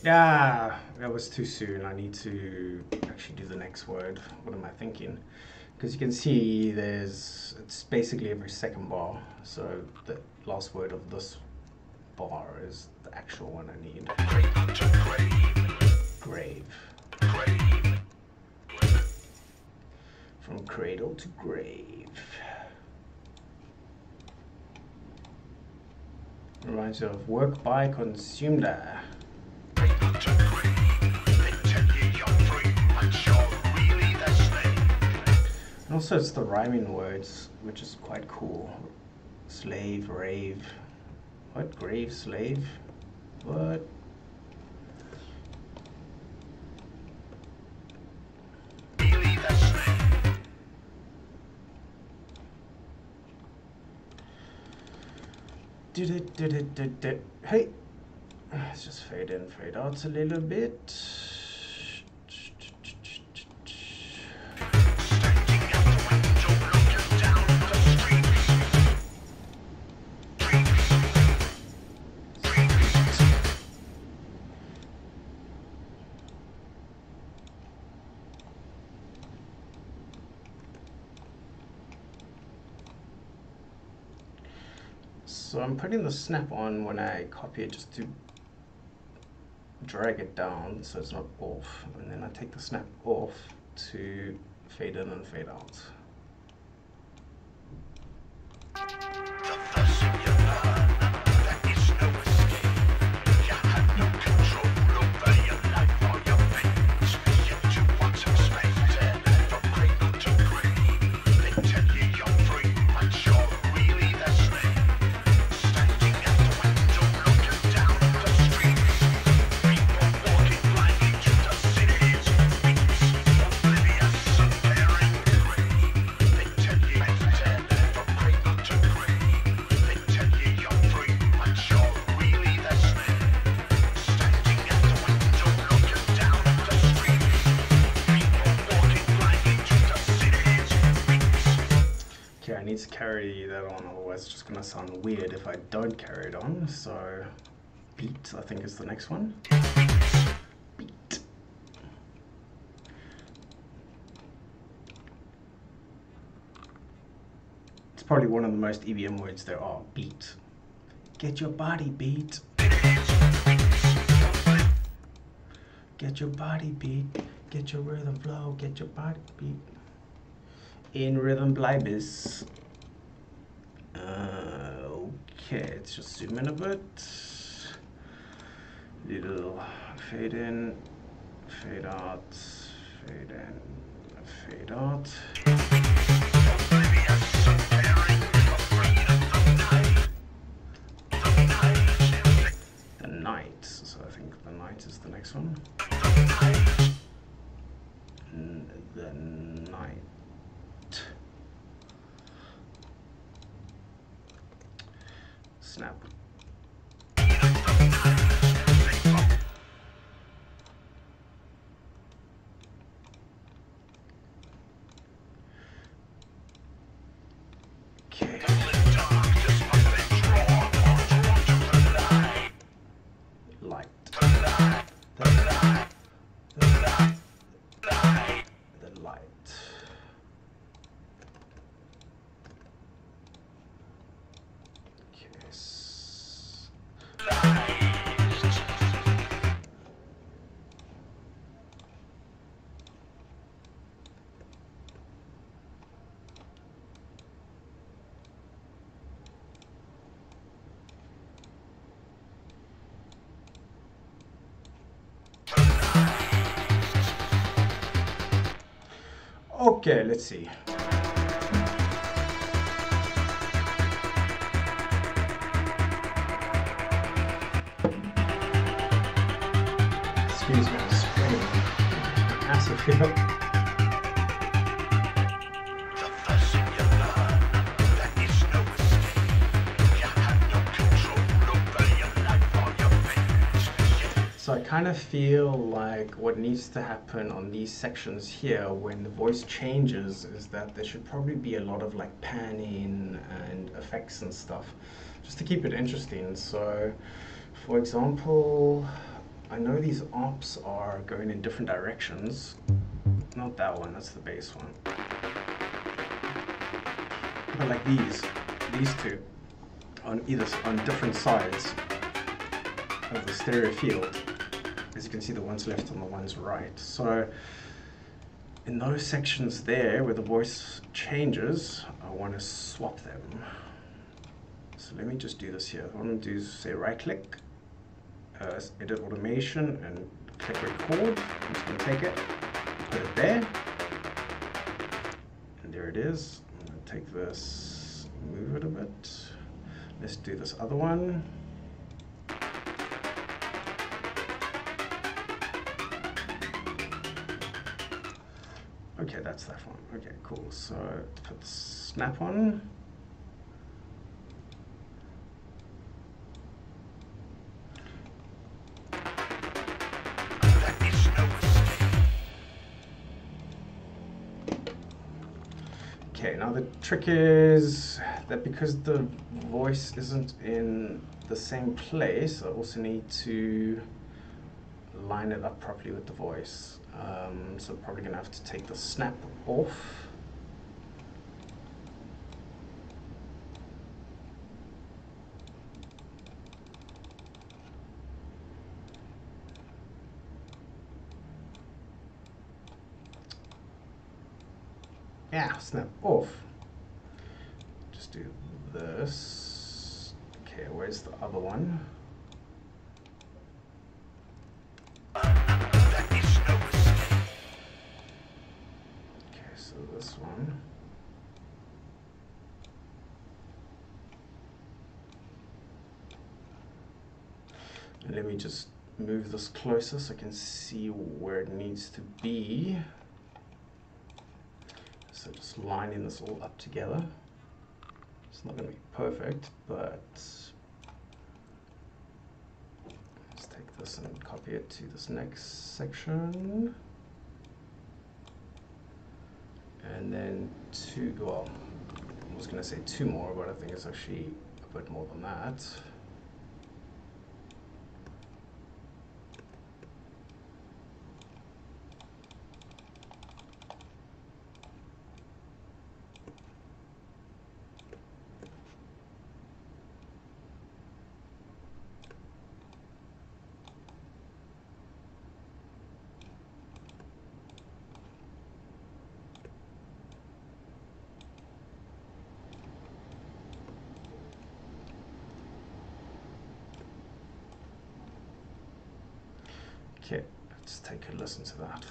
Yeah, that was too soon. I need to actually do the next word. What am I thinking? because you can see it's basically every second bar, so the last word of this bar is the actual one I need. Grave. From cradle to grave. Reminds you of work by consumed. And also it's the rhyming words, which is quite cool. Slave, rave. What? Grave, slave? What? Hey! Let's just fade in, fade out a little bit. So I'm putting the snap on when I copy it, just to drag it down so it's not off, and then I take the snap off to fade in and fade out. Okay, I need to carry that on, otherwise it's just going to sound weird if I don't carry it on. So, beat, I think, is the next one. Beat. It's probably one of the most EBM words there are, beat. Get your body beat. Get your body beat. Get your rhythm flow. Get your body beat. In rhythm bleibis. Okay, let's just zoom in a bit. Little fade in, fade out, fade in, fade out. The night. So I think the night is the next one. The night. Snap. Okay. Light. The light. Okay, let's see. Excuse me, I'm spraying massive here. So I kind of feel like what needs to happen on these sections here when the voice changes is that there should probably be a lot of like panning and effects and stuff just to keep it interesting. So for example, I know these ops are going in different directions. Not that one, that's the bass one. but like these two on different sides of the stereo field. As you can see, the one's left and the one's right. So in those sections there where the voice changes, I want to swap them. So let me just do this here. What I'm going to do is say right click, edit automation, and click record. I'm just going to take it, put it there, and there it is. I'm going to take this, move it a bit. Let's do this other one. Okay, that's that one. Okay, cool. So put the snap on. Okay, now the trick is that because the voice isn't in the same place, I also need to line it up properly with the voice. So I'm probably gonna have to take the snap off. Yeah, snap off. Just do this. Okay, where's the other one? This one. And let me just move this closer so I can see where it needs to be. So just lining this all up together. It's not going to be perfect, but let's take this and copy it to this next section. And then well, I was going to say two more, but I think it's actually a bit more than that. Okay, let's take a listen to that.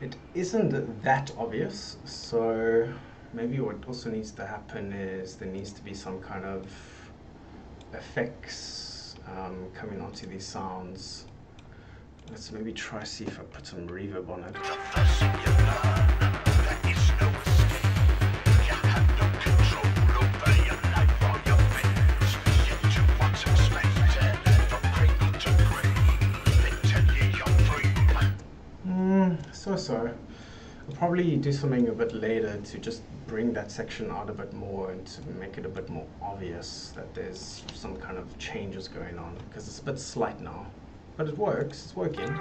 It isn't that obvious, so maybe what also needs to happen is there needs to be some kind of effects coming onto these sounds. Let's maybe try see if I put some reverb on it. So. I'll probably do something a bit later to just bring that section out a bit more and to make it a bit more obvious that there's some kind of changes going on, because it's a bit slight now. But it works, it's working. I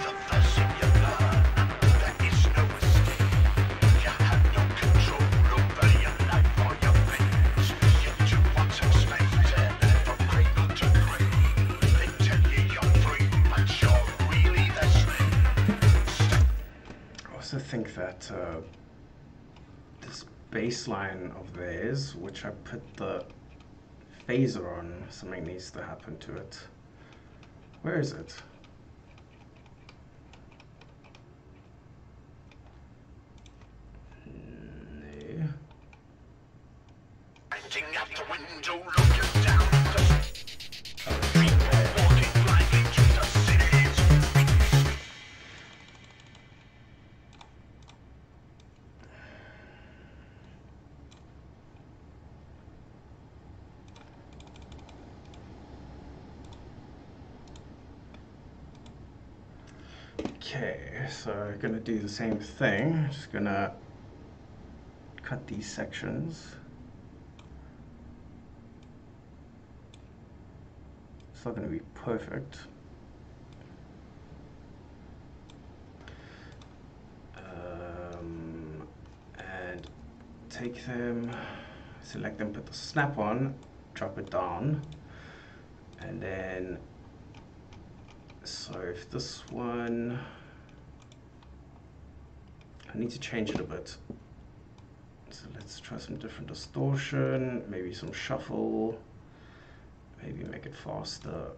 also think that this bass line of theirs, which I put the phaser on, something needs to happen to it. Where is it? Okay, so I'm going to do the same thing. I'm just going to cut these sections. It's not going to be perfect. And take them, select them, put the snap on, drop it down, and then, so if this one, I need to change it a bit. So let's try some different distortion, maybe some shuffle, maybe make it faster.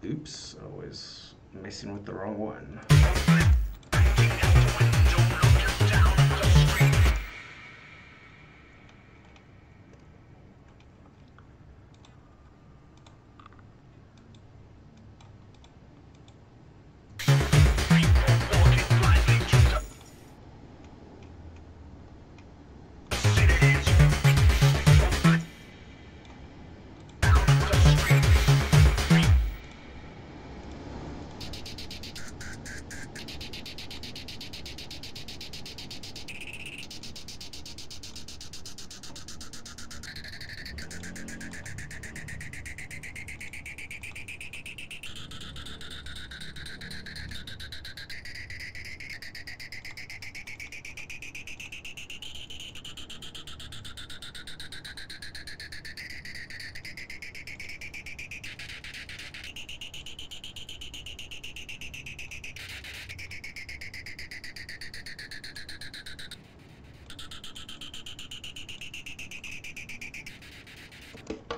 Oops, I was messing with the wrong one.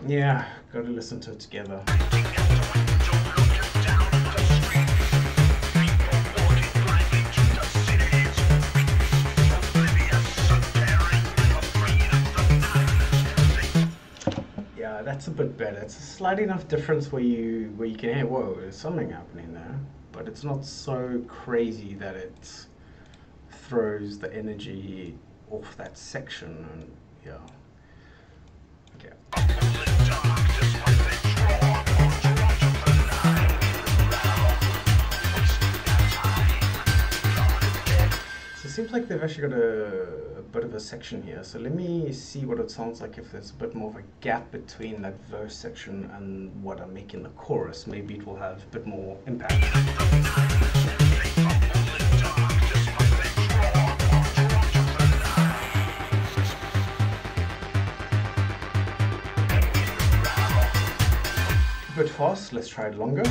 Yeah, gotta listen to it together. Yeah, that's a bit better. It's a slight enough difference where you can hear, whoa, there's something happening there, but it's not so crazy that it throws the energy off that section. And yeah. Okay. So it seems like they've actually got a bit of a section here. So let me see what it sounds like if there's a bit more of a gap between that verse section and what I make in the chorus. Maybe it will have a bit more impact. A bit fast, let's try it longer.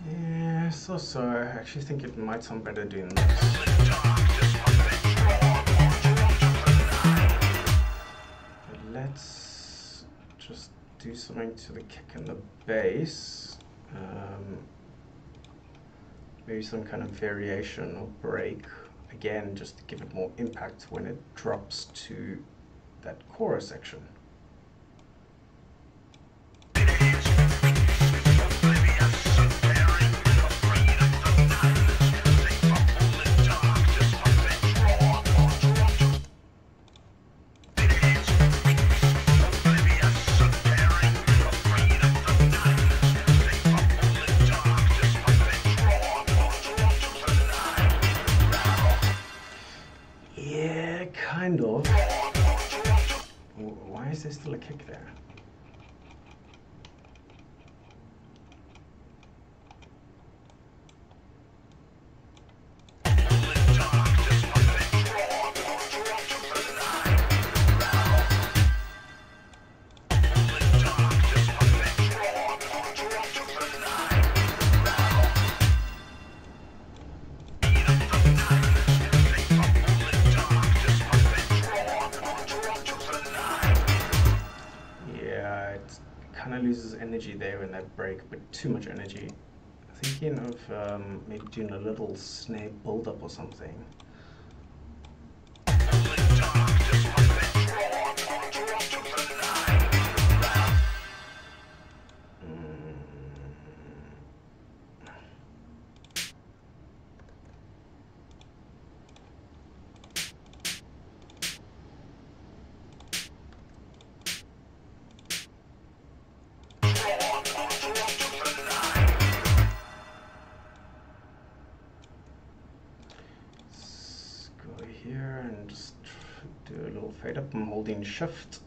Yeah, so I actually think it might sound better doing this. Let's just do something to the kick and the bass. Maybe some kind of variation or break. Again, just to give it more impact when it drops to that chorus section. Kind of. Why is there still a kick there? Loses energy there in that break, but too much energy. Thinking of maybe doing a little snare build up or something. fade up, I'm holding shift.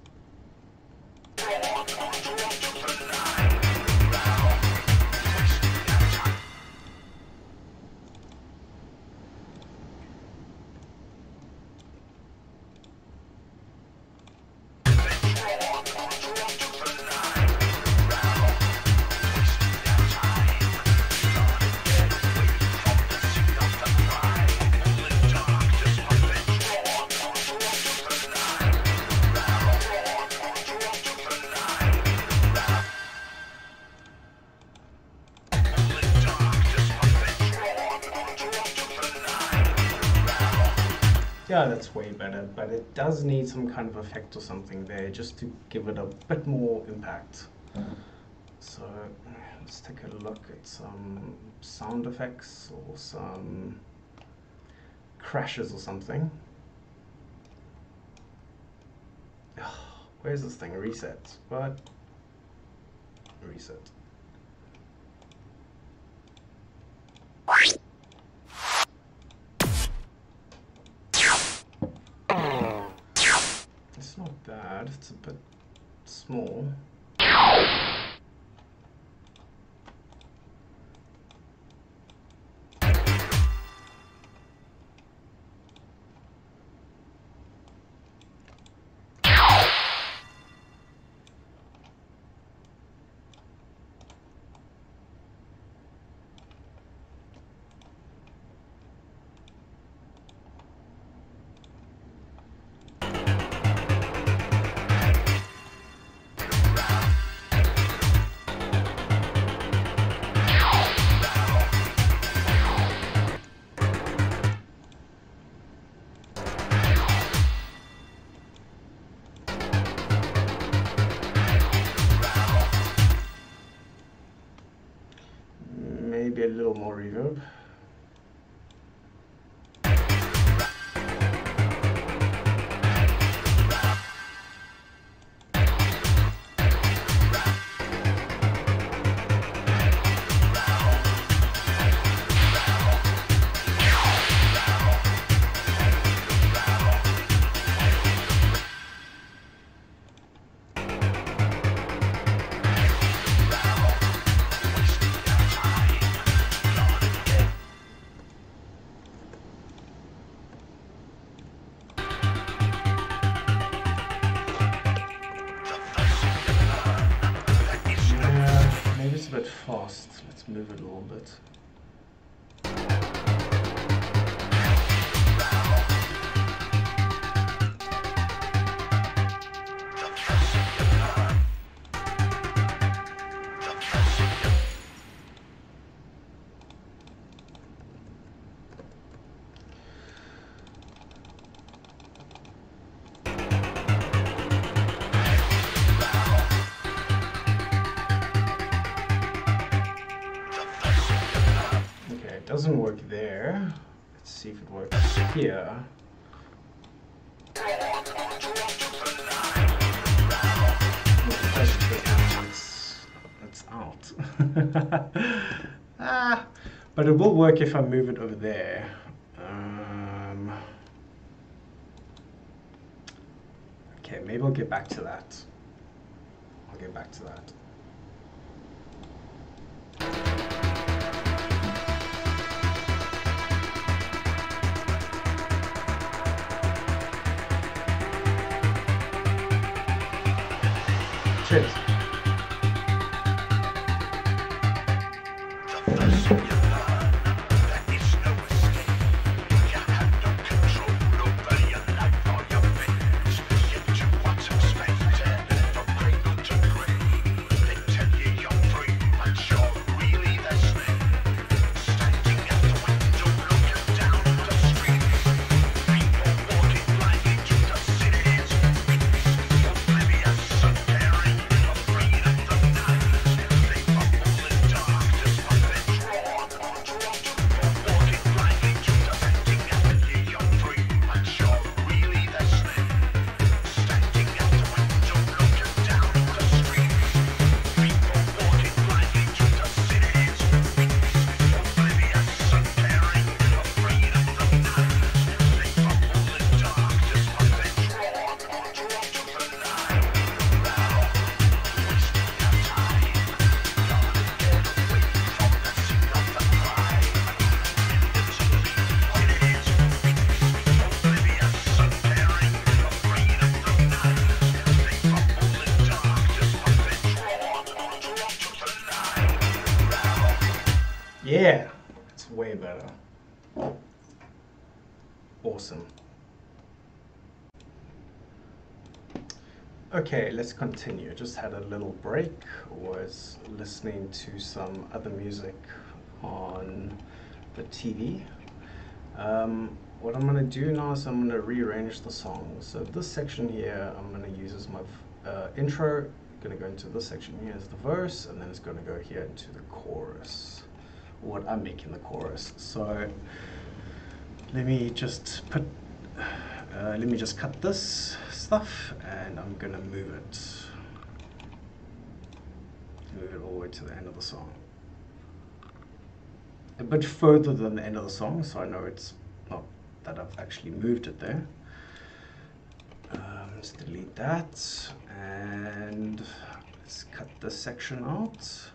Yeah, that's way better, but it does need some kind of effect or something there just to give it a bit more impact. So let's take a look at some sound effects or some crashes or something. Where's this thing? Reset. What? Reset. It's not bad, it's a bit small. Maybe a little more reverb. Fast. Let's move it a little bit. Doesn't work there. Let's see if it works here. It's out. But it will work if I move it over there. Okay, maybe I'll get back to that. I'll get back to that. Cheers. Yeah, it's way better. Awesome. Okay, let's continue. Just had a little break. Was listening to some other music on the TV. What I'm going to do now is I'm going to rearrange the song. So this section here I'm going to use as my intro. Going to go into this section here as the verse, and then it's going to go here into the chorus. What I'm making the chorus. So let me just cut this stuff, and I'm gonna move it all the way to the end of the song, a bit further than the end of the song, so I know it's not that I've actually moved it there. Let's delete that, and let's cut this section out.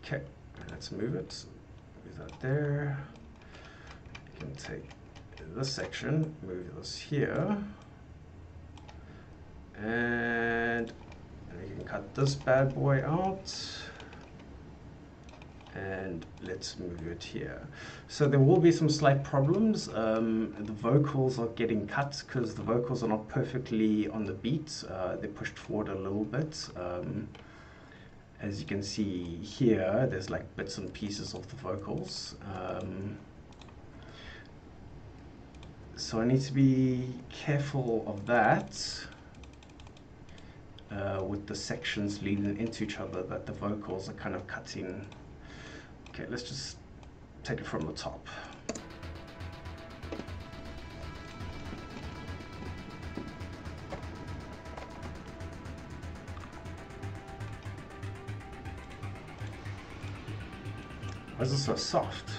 Okay, let's move it. Move that there. You can take this section, move this here, and you can cut this bad boy out, and let's move it here. So there will be some slight problems. The vocals are getting cut because the vocals are not perfectly on the beat. They're pushed forward a little bit. As you can see here, there's like bits and pieces of the vocals. So I need to be careful of that with the sections leading into each other, that the vocals are kind of cutting. Okay, let's just take it from the top. Why is it so soft?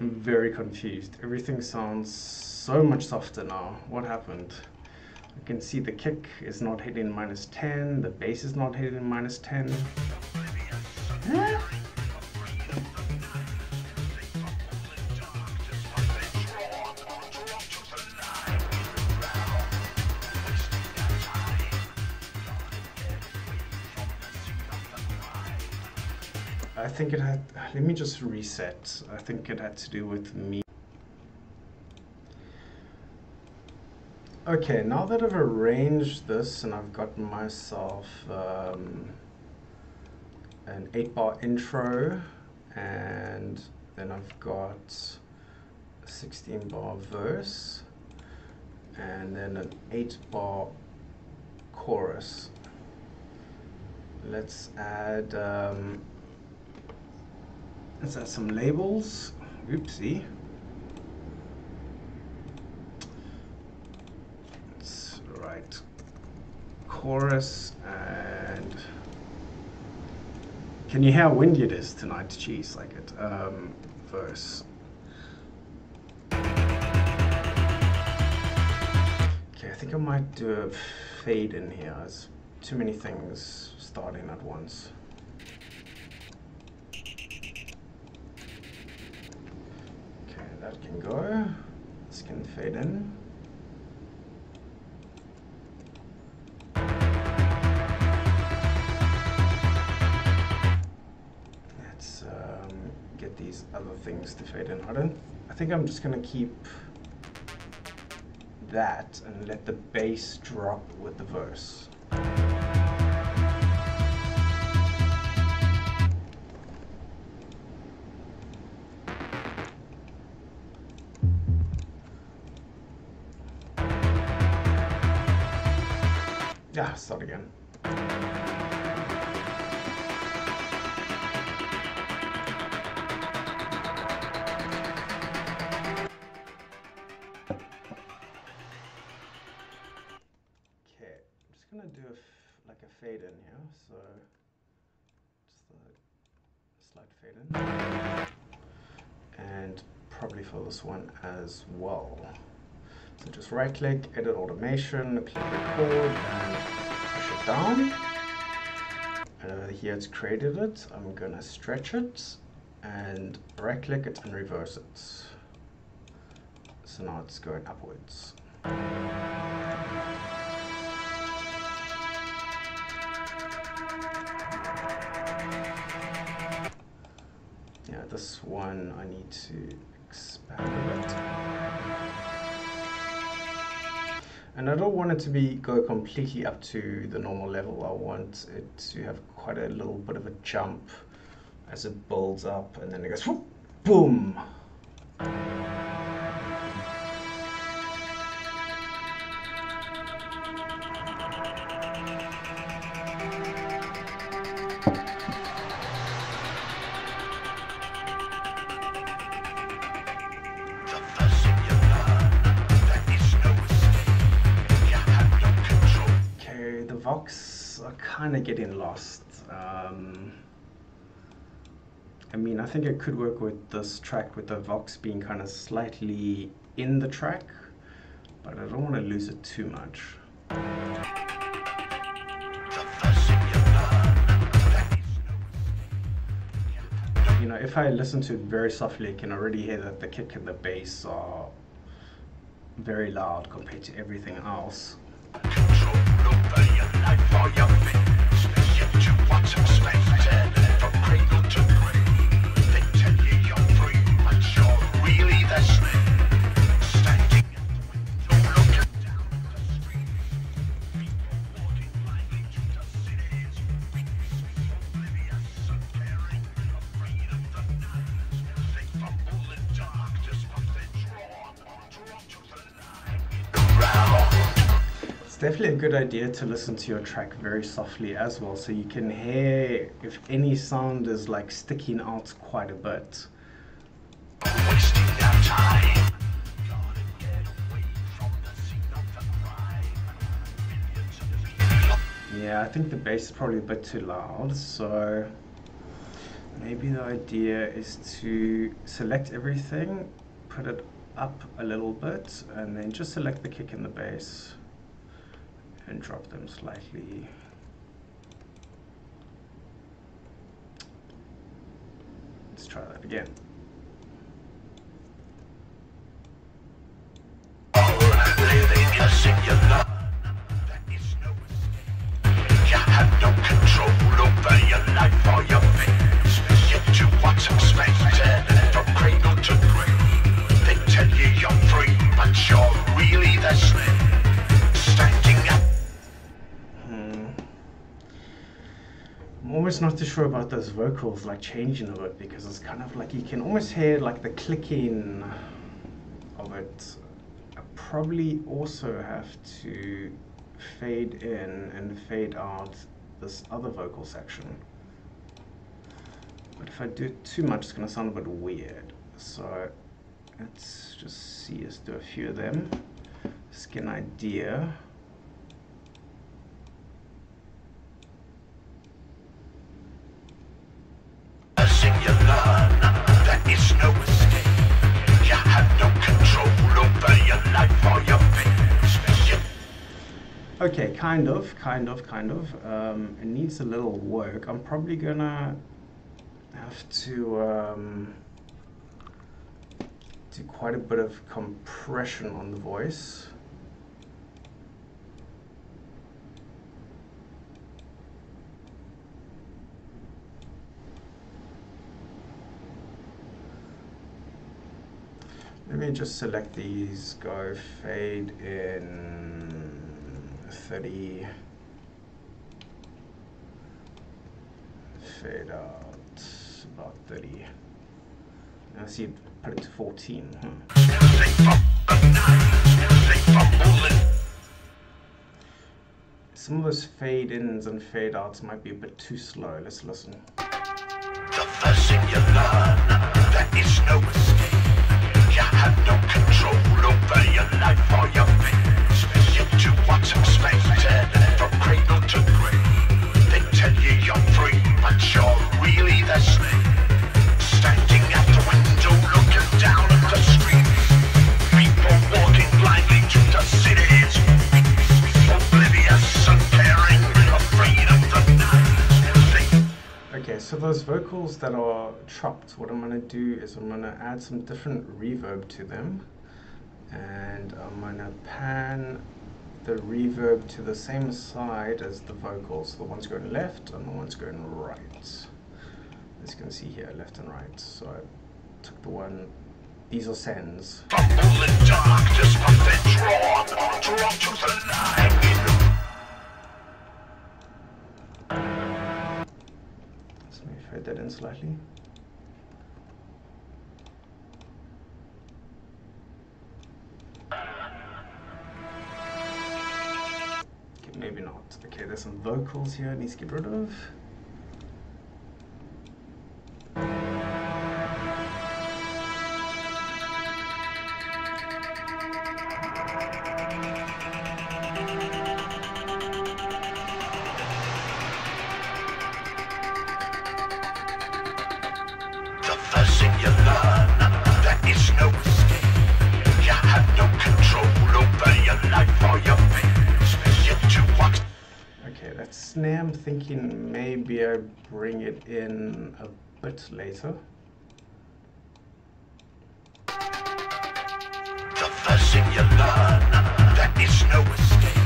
I'm very confused. Everything sounds so much softer now. What happened? You can see the kick is not hitting -10, the bass is not hitting -10. Huh? I think it had, let me just reset. I think it had to do with me. Okay, now that I've arranged this and I've got myself an 8-bar intro, and then I've got a 16-bar verse, and then an 8-bar chorus. Let's add some labels. Oopsie. Let's write chorus, and can you hear how windy it is tonight? Jeez, like it. Verse. Okay, I think I might do a fade in here. There's too many things starting at once. That can go. This can fade in. Let's get these other things to fade in. I think I'm just gonna keep that and let the bass drop with the verse. Yeah, start again. Okay, I'm just gonna do like a fade in here. So just a slight fade in, and probably for this one as well. So just right click, edit automation, click record and push it down. And over here it's created it. I'm gonna stretch it and right click it and reverse it. So now it's going upwards. Yeah, this one I need to expand a bit. And I don't want it to go completely up to the normal level. I want it to have quite a little bit of a jump as it builds up, and then it goes whoop, boom. Vox are kind of getting lost. I mean, I think it could work with this track with the Vox being kind of slightly in the track, but I don't want to lose it too much. You know, if I listen to it very softly, I can already hear that the kick and the bass are very loud compared to everything else. It's definitely a good idea to listen to your track very softly as well, so you can hear if any sound is like sticking out quite a bit. Yeah, I think the bass is probably a bit too loud, so maybe the idea is to select everything, put it up a little bit, and then just select the kick and the bass and drop them slightly. Let's try that again. You have no control over your life or your fate. Yet you what's expected from cradle to grave. They tell you you're free, but you're really the slave. Standing up. I'm almost not too sure about those vocals, like changing a bit, because it's kind of like you can almost hear like the clicking of it. I probably also have to fade in and fade out this other vocal section. But if I do it too much, it's going to sound a bit weird. So let's just see, let's do a few of them. Just get an idea. Okay, kind of. It needs a little work. I'm probably gonna have to do quite a bit of compression on the voice. Let me just select these, go fade in 30, fade out about 30. Now see, put it to 14. Some of those fade ins and fade outs might be a bit too slow. Let's listen. The first thing you learn, there is no escape. You have no control over your life or your fate. Yet do what's expected from cradle to grave. They tell you you're free, but you're really the slave. Standing at the window looking for those vocals that are chopped, what I'm going to do is I'm going to add some different reverb to them, and I'm going to pan the reverb to the same side as the vocals. The one's going left and the one's going right. As you can see here, left and right. So I took the one, these are sends. Fade that in slightly. Okay, maybe not. Okay, there's some vocals here I need to get rid of. Okay, that snare, I'm thinking maybe I bring it in a bit later. The first thing you learn, there is no escape.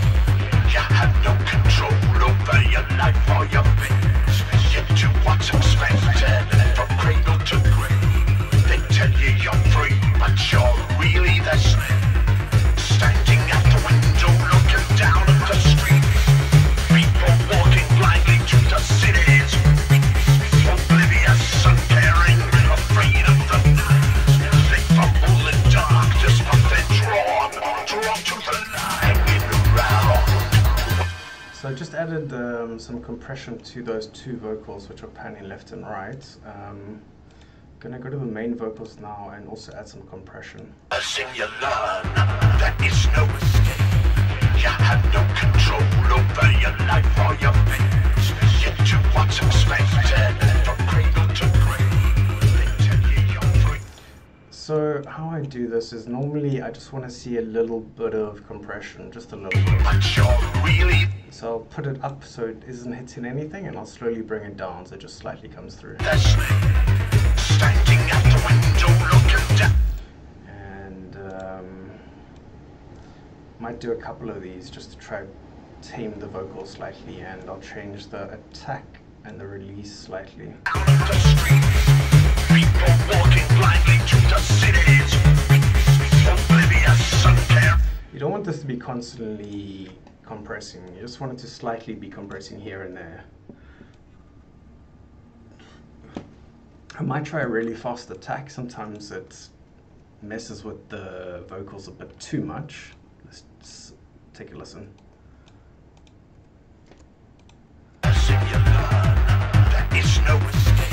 You have no control over your life or your fate. Yet to what's expected from cradle to grave. They tell you you're free, but you're really the slave. Standing at the window, looking down at the street. People walking blindly to the cities. Oblivious, uncaring, afraid of the night. They fumble in darkness, but they're drawn to the light in the round. So I just added some compression to those two vocals, which are panning left and right. Gonna go to the main vocals now and also add some compression. First thing you learn, there is no escape. You have no control over your life or your fate. Yet to what's expected from cradle to grave. They tell you you're free. So how I do this is normally I just want to see a little bit of compression, just a little bit. But you're really So I'll put it up so it isn't hitting anything, and I'll slowly bring it down so it just slightly comes through. the slave. Standing at the window, looking down. And might do a couple of these just to try tame the vocals slightly, and I'll change the attack and the release slightly. The streets, people walking blindly to the cities. Oblivious, uncaring. You don't want this to be constantly compressing, you just want it to slightly be compressing here and there. I might try a really fast attack, sometimes it messes with the vocals a bit too much. Let's just take a listen. There is no escape.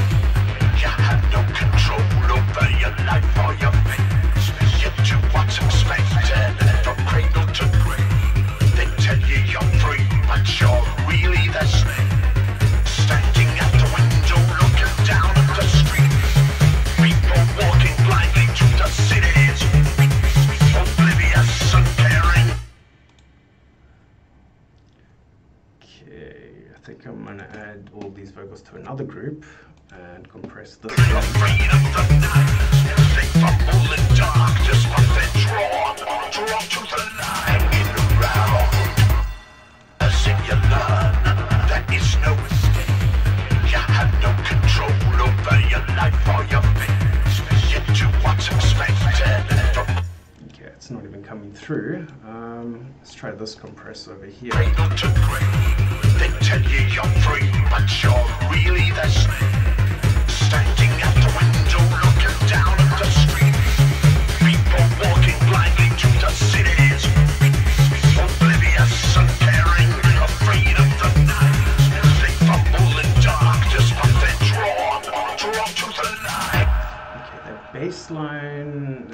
You have no control over your life or your fate. Yet to what's expected from cradle to grave. They tell you you're free, but you're really the slave. Standing at the window, looking down at the street. People walking blindly to the cities. Oblivious, uncaring. Okay, I think I'm gonna add all these vocals to another group and compress this. Afraid of the night. They fumble in darkness, but they're drawn to the light in the round. As in you learn, there is no escape. You have no control over your life or your fate. Yet to what's expected from Okay, it's not even coming through. Let's try this compress over here. cradle to grave. They tell you you're free, but you're really the slave. Standing at the window, looking down at the street. People walking blindly to the cities. Oblivious, uncaring, afraid of the night. They fumble in darkness, but they're drawn to the light. Okay, that bass line,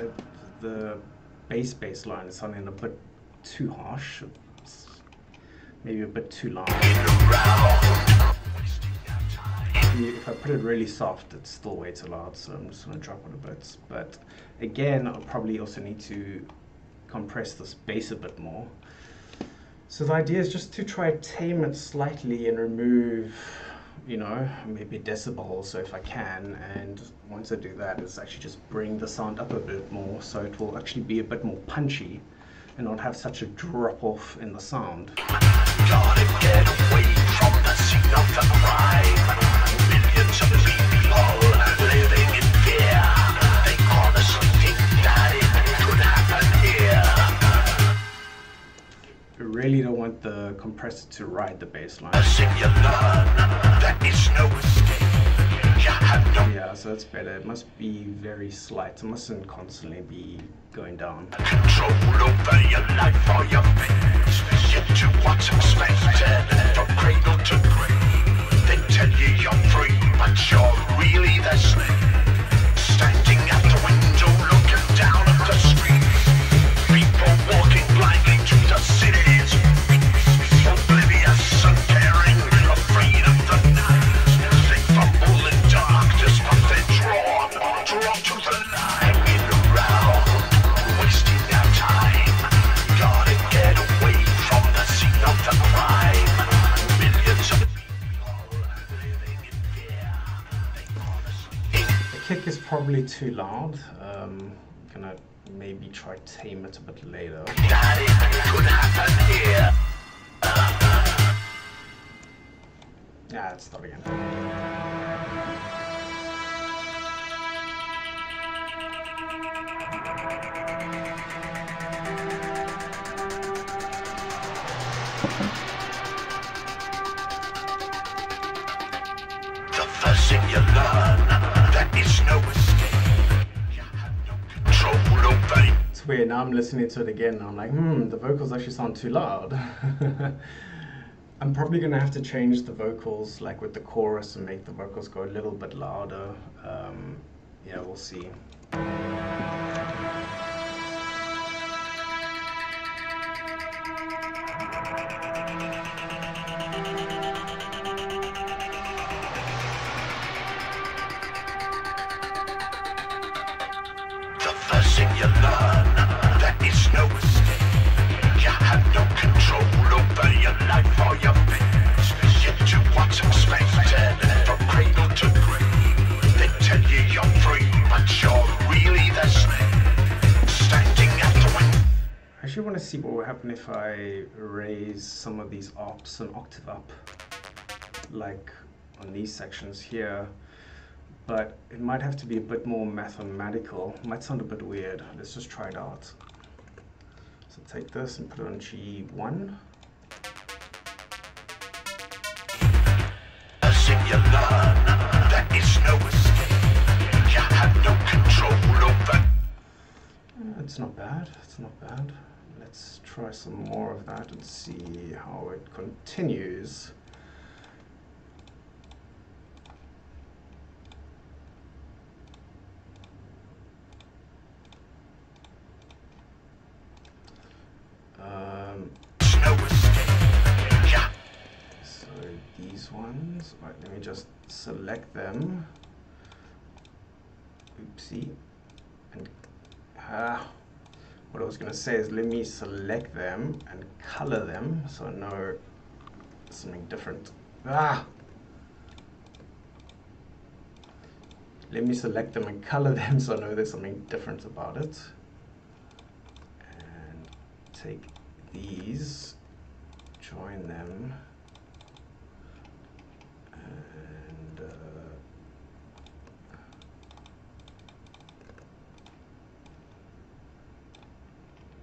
the bass line is sounding a bit too harsh. It's maybe a bit too loud. If I put it really soft, it's still way too loud, so I'm just going to drop it a bit. But again, I'll probably also need to compress this bass a bit more. So the idea is just to try tame it slightly and remove you know, maybe decibels, so if I can, and once I do that, it's actually just bring the sound up a bit more, so it will actually be a bit more punchy and not have such a drop off in the sound. Gotta get away from the scene of the crime. Millions of people living in fear. They honestly think that it could happen here. I really don't want the compressor to ride the bass line. You learn, there is no escape. You have no Yeah, so that's better. It must be very slight. It mustn't constantly be going down. control over your life or your fate. Yet to what's expected from cradle to grave. They tell you you're free, but you're really the slave. Standing at the window, looking down at the streets. People walking blindly to the cities. Oblivious, uncaring, afraid of the night. They fumble in darkness, but they're drawn to the light. Hanging around, wasting their time. Gotta get away from the scene of the crime. Millions of people living in fear. They honestly The kick is probably too loud. Gonna maybe try tame it a bit later. that it could happen here. Yeah, let's start again. The first thing you learn, there is no escape. You have no control over it. It's weird, now I'm listening to it again and I'm like, the vocals actually sound too loud. I'm probably gonna have to change the vocals, like with the chorus, and make the vocals go a little bit louder. Yeah, we'll see. The first thing you learn, there is no escape. You have no control over your life or your fate. Yet to what's expected from cradle to grave. They tell you you're free, but you're really the slave. Standing at the window. I actually want to see what will happen if I raise some of these ops an octave up, like on these sections here. But it might have to be a bit more mathematical. It might sound a bit weird. Let's just try it out. So take this and put it on G1. As in you learn, there is no escape. You have no control over. It's not bad. It's not bad. Let's try some more of that and see how it continues. No escape. Yeah. So these ones, right, let me just select them. Oopsie. And what I was going to say is let me select them and color them so I know something different. Let me select them and color them so I know there's something different about it. And take these, join them, and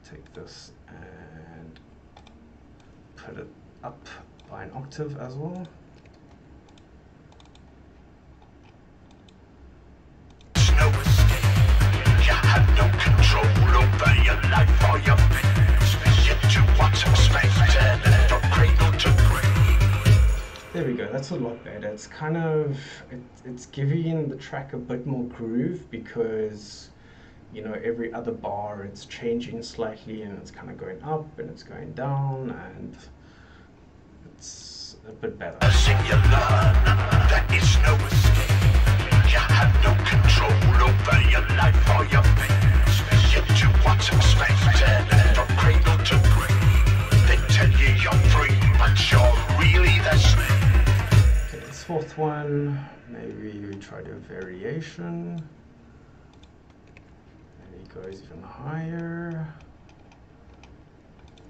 take this and put it up by an octave as well. No escape. You have no control over your life or your fate. Yet to what's expected from cradle to grave. There we go, that's a lot better. It's kind of, it's giving the track a bit more groove because, you know, every other bar it's changing slightly and it's kind of going up and it's going down and it's a bit better. As in you learn, there is no escape. You have no control over your life or your fate. Yet to what's expected from cradle to grave. They tell you you're free, but you're really the slave. Okay, let's fourth one, maybe we try to variation. Maybe it goes even higher.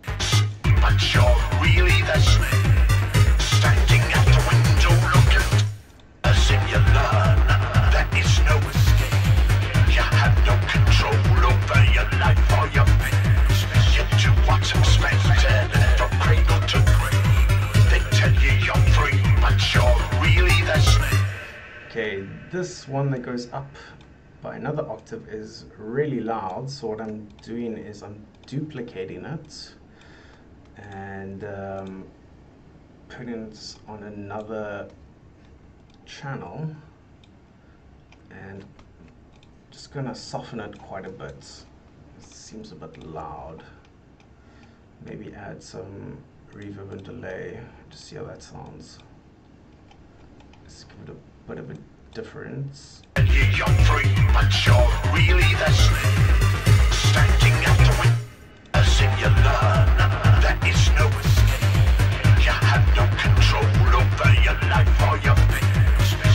But you're really the slave, standing at the window looking. As in you learn, there is no escape. You have no control over your life or your fate. You do what's expected from cradle to grave. They tell you you're free, but you're really the slave. Okay, this one that goes up by another octave is really loud, so what I'm doing is I'm duplicating it and putting it on another channel and just gonna soften it quite a bit. It seems a bit loud. Maybe add some reverb and delay to see how that sounds. Let's give it a bit of a difference. You're free, but you're really the slave, standing at the window. As in you learn, there is no escape. You have no control over your life or your fate.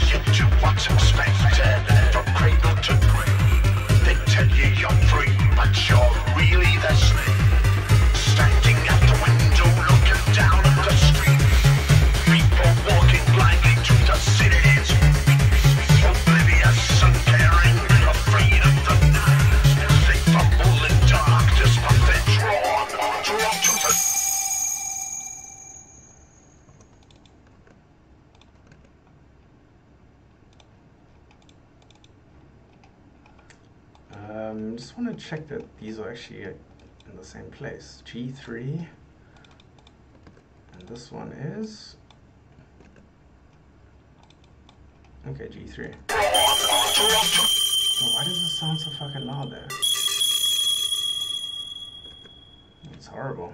You do what's expected from cradle to grave. They tell you you're free, but you're really the slave, standing at the window looking down at the street. People walking blindly to the cities, oblivious, uncaring, afraid of the night. They fumble in darkness, but they're drawn to the... Just want to check that these are actually in the same place. G3, and this one is, okay, G3. Oh, why does it sound so fucking loud there? It's horrible.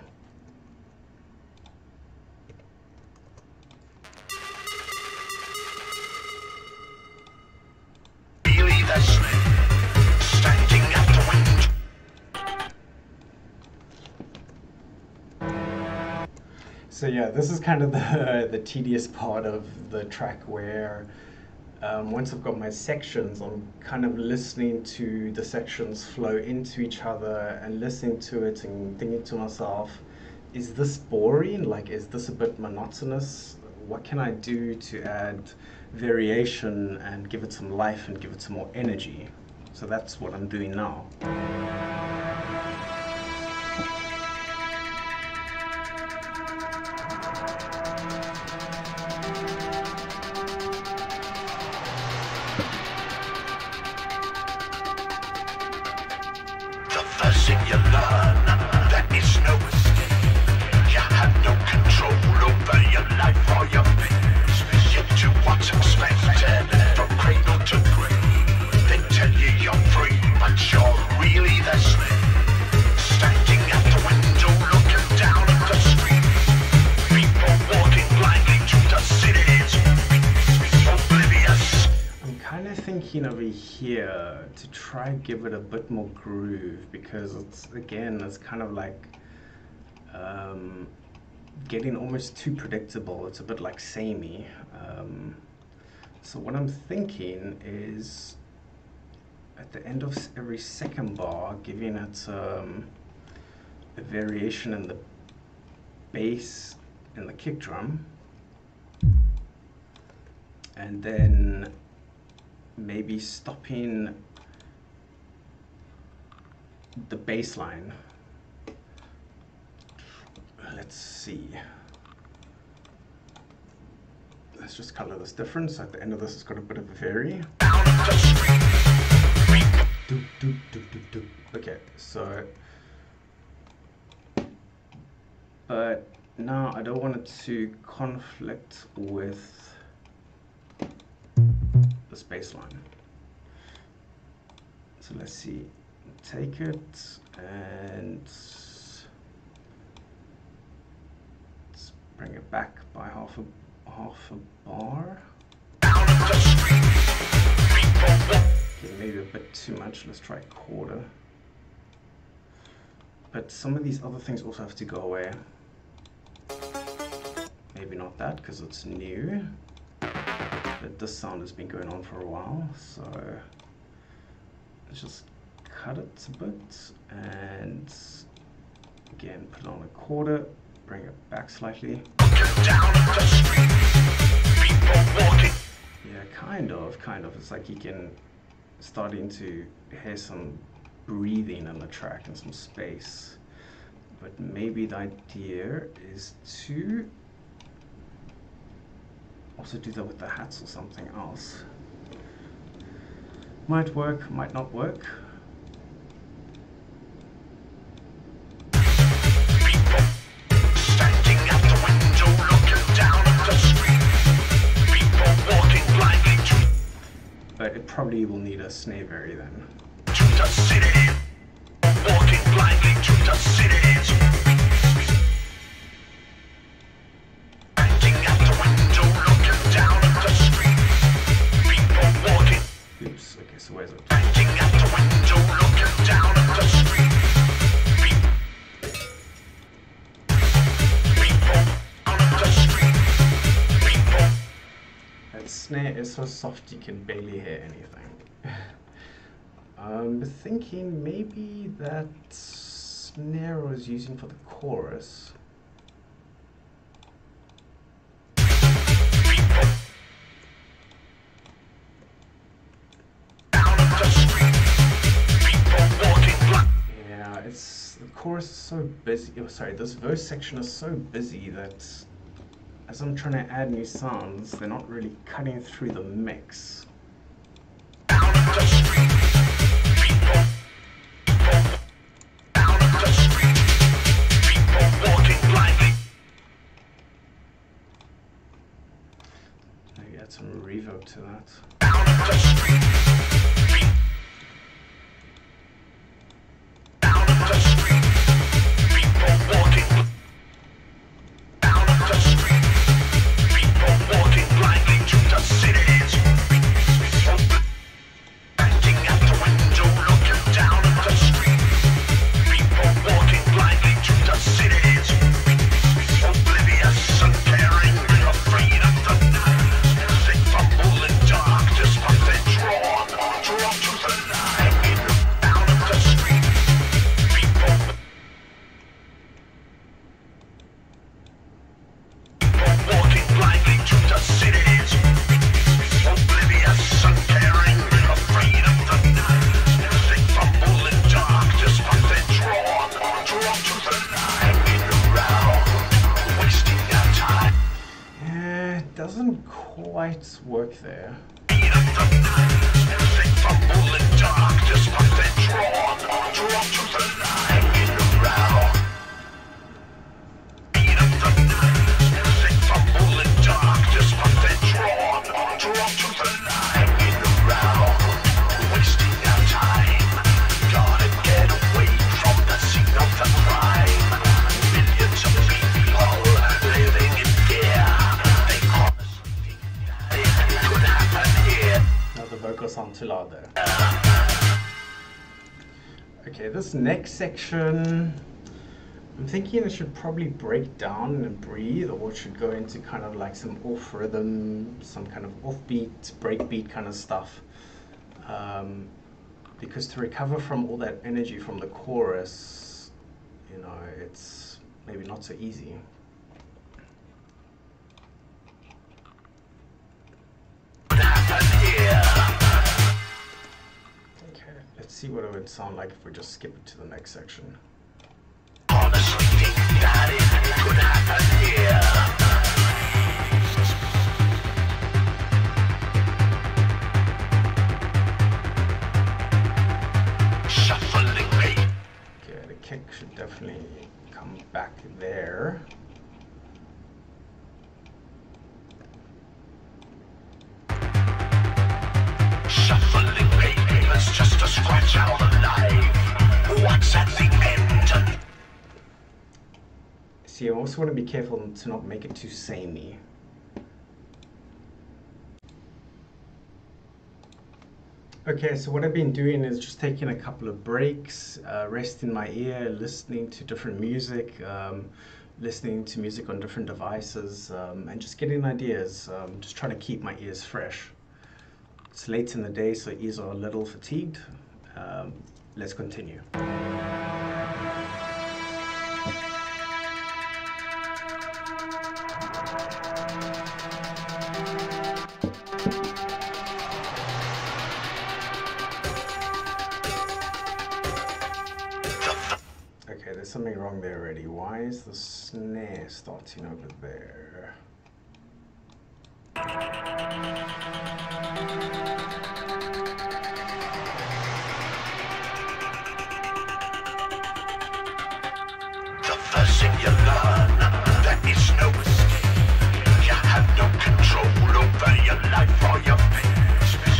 Really the slave, standing at the window. So yeah, this is kind of the tedious part of the track where once I've got my sections, I'm kind of listening to the sections flow into each other and listening to it and thinking to myself, is this boring? Like, is this a bit monotonous? What can I do to add variation and give it some life and give it some more energy? So that's what I'm doing now. Thing you learn, there is no escape. You have no control over your life or your fate. You do what's expected from cradle to grave. They tell you you're free, but you're really the slave, standing at the window looking down at the street. People walking blindly to the cities, oblivious. I'm kind of thinking over here to try give it a bit more groove, because it's, again, it's kind of like getting almost too predictable. It's a bit like samey. So what I'm thinking is at the end of every second bar, giving it a variation in the bass and the kick drum, and then maybe stopping the bass line. Let's see. Let's just color this different. So at the end of this, it's got a bit of a vary. Doop, doop, doop, doop, doop. Okay, so, but now I don't want it to conflict with this bass line. So let's see. Take it and let's bring it back by half a bar. Okay, maybe a bit too much. Let's try a quarter. But some of these other things also have to go away. Maybe not that, because it's new. but this sound has been going on for a while, so let's just cut it a bit and again put it on a quarter, bring it back slightly. Yeah, kind of. It's like you can starting to hear some breathing in the track and some space. But maybe the idea is to also do that with the hats or something else. Might work, might not work. But it probably will need a snare vary then. To the city, walking blindly to the cities. Standing at the window, looking down at the street. People walking. Oops, okay, so where's it? Standing at the window, looking down at the street. People on the street. People. That snare is so soft you can barely hear anything. I'm thinking maybe that snare I was using for the chorus. Yeah, it's the chorus is so busy. Oh, sorry, this verse section is so busy that as I'm trying to add new sounds, they're not really cutting through the mix. Maybe add some reverb to that. Doesn't quite work there. Sound too loud there. Okay, this next section, I'm thinking it should probably break down and breathe, or it should go into kind of like some off rhythm, some kind of offbeat, breakbeat kind of stuff. Because to recover from all that energy from the chorus, you know, it's maybe not so easy. Let's see what it would sound like if we just skip it to the next section. Honestly think that it could happen here. Shuffling me. Okay, the kick should definitely come back there. Shuffling papers just to scratch out the life. What's at the end? See, I also want to be careful to not make it too samey. Okay, so what I've been doing is just taking a couple of breaks, resting my ear, listening to different music, listening to music on different devices, and just getting ideas, just trying to keep my ears fresh. It's late in the day, so ears are a little fatigued. Let's continue. Okay, there's something wrong there already. Why is the snare starting over there? The first thing you learn, there is no escape. You have no control over your life or your fate.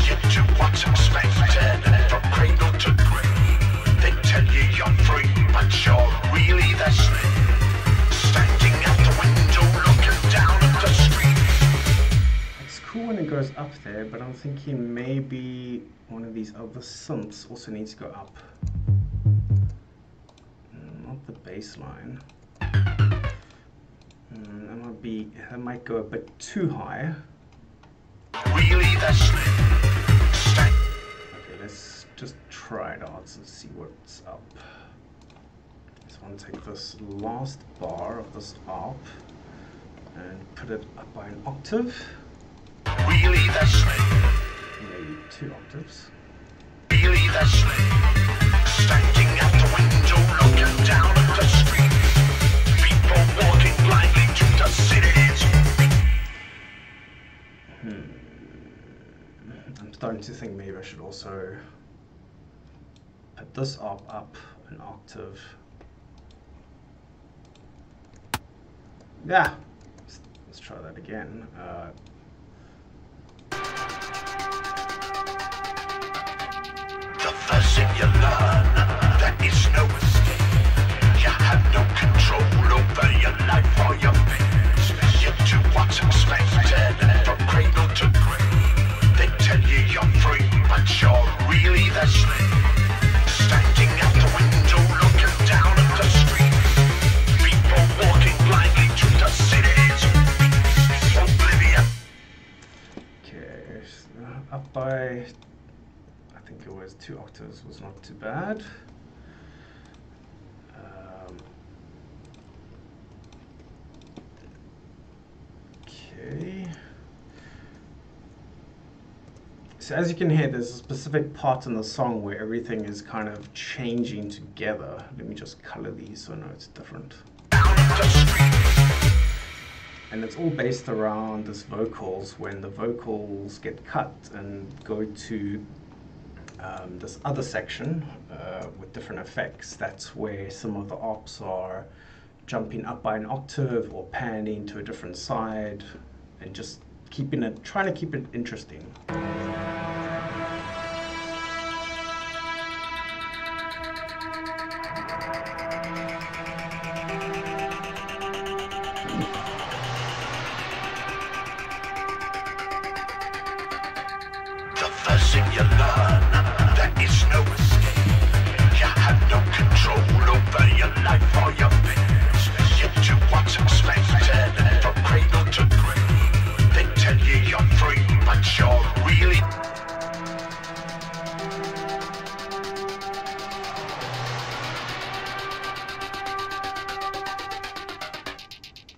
You do what's expected from cradle to grave. They tell you you're free, but you're really the slave. Standing at the window looking down at the street. It's cool when it goes up there, but I'm thinking maybe one of these other synths also needs to go up. Not the bass line. That might go a bit too high. Really the slave. Okay, let's just try it out and see what's up. So I want to take this last bar of this arp and put it up by an octave. Really the slave. Maybe 2 octaves. Really the slave. Standing at the window looking down at the street. People walking blindly to the cities. I'm starting to think maybe I should also put this arp up an octave. Yeah, let's try that again. The first thing you learn, there is no escape. You have no control over your life or your fate. You do what's expected from cradle to grave. They tell you you're free, but you're really the slave. Standing at the window looking down at the street. People walking blindly to the cities. Oblivion. Okay, so up by, I think it was 2 octaves, was not too bad. Okay. So as you can hear, there's a specific part in the song where everything is kind of changing together. Let me just color these so I know it's different. And it's all based around this vocals. When the vocals get cut and go to this other section with different effects, that's where some of the arps are jumping up by an octave or panning to a different side, and just trying to keep it interesting. The first thing you learn, there is no escape. You have no control over your life or your fate. You do what's expected from cradle to grave. They tell you you're free, but you're really.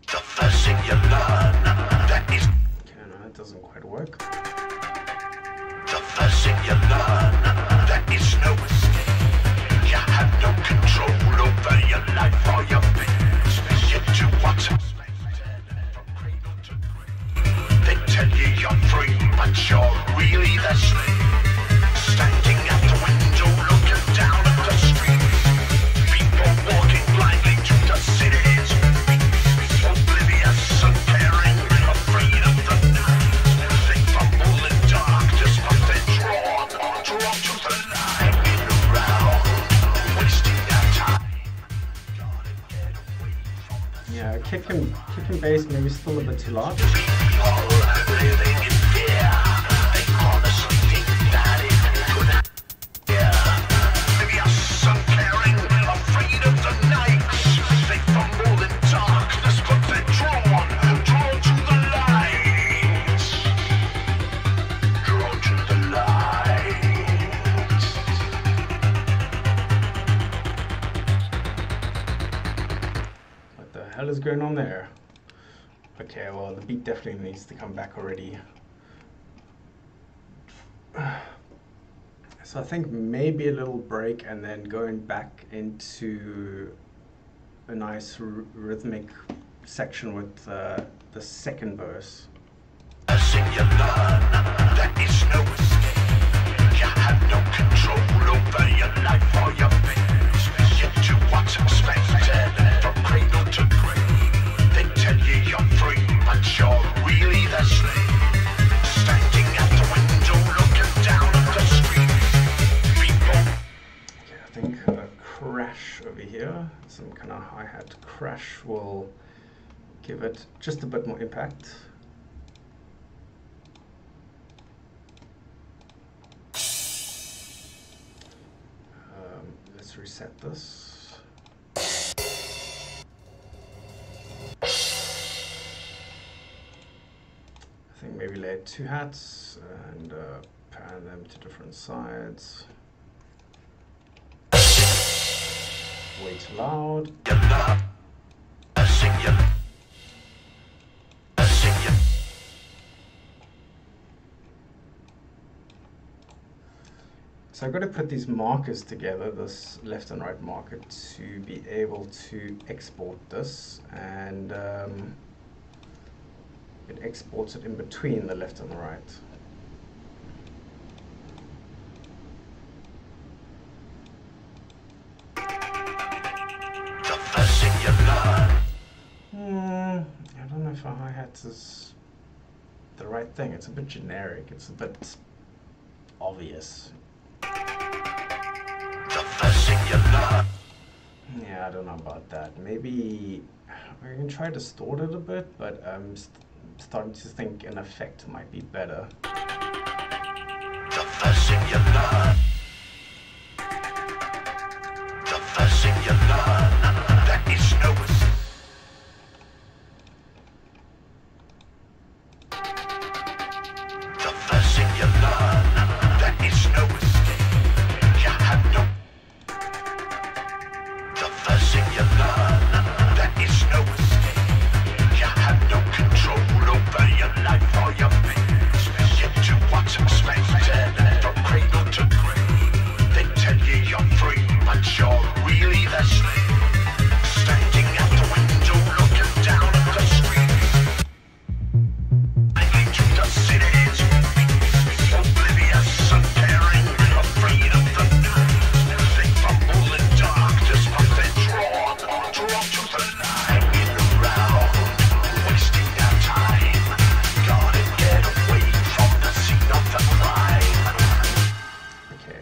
The first thing you learn, that is. Okay, no, that doesn't quite work. The first thing you learn, there is no escape. You have no control over your life or your fate. You do what's expected from cradle to grave. They tell you you're free, but you're really the slave. Standing at the window looking down at the street. People walking blindly to the cities. Oblivious and caring, afraid of the night. They fumble in darkness, but they're drawn to the light. Around, wasting their time. Yeah, kick and bass maybe still a bit too loud. People living in fear. They honestly think that it could happen. Oblivious and caring, afraid of the night. They fumble in dark. going on there? Okay, well, the beat definitely needs to come back already. So I think maybe a little break and then going back into a nice rhythmic section with the second verse. Sing your blood, there is no escape. You have no control over your life or your fate. Yet do what's expected from cradle to grave. They tell you you're free, but you're really the slave. Standing at the window, looking down at the street. People. Okay, I think a crash over here, some kind of hi-hat crash will give it just a bit more impact. Let's reset this. I think maybe lay 2 hats and pan them to different sides. Way too loud. So I've got to put these markers together, this left and right marker, to be able to export this, and it exports it in between the left and the right. I don't know if a hi-hat is the right thing. It's a bit generic, it's a bit obvious. Yeah, I don't know about that. Maybe we can try to distort it a bit, but I'm starting to think an effect might be better.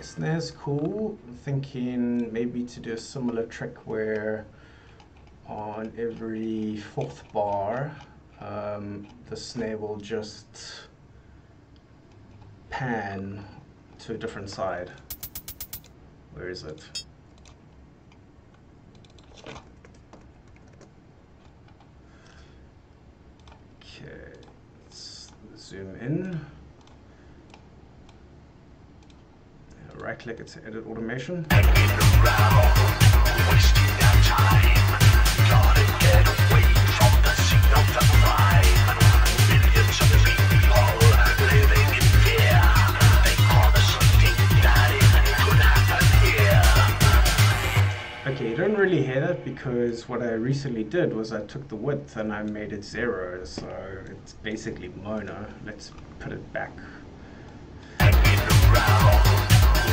Snare's cool. I'm thinking maybe to do a similar trick where on every 4th bar the snare will just pan to a different side. Where is it? Okay, let's zoom in. Right click it to edit automation. Okay, you don't really hear that because what I recently did was I took the width and I made it 0, so it's basically mono. Let's put it back.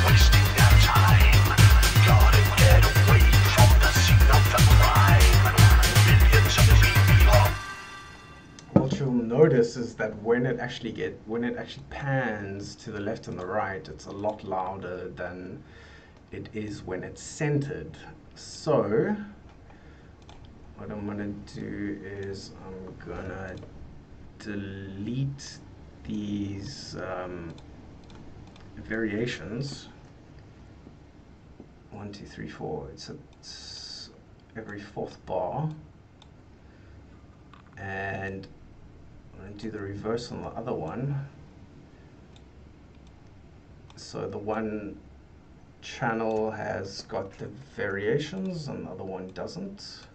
Wasting our time, gotta get away from the scene of the crime. Millions of people. What you'll notice is that when it actually pans to the left and the right, it's a lot louder than it is when it's centered. So what I'm gonna do is I'm gonna delete these variations. 1, 2, 3, 4. It's every 4th bar, and I'm going to do the reverse on the other one. So the one channel has got the variations and the other one doesn't.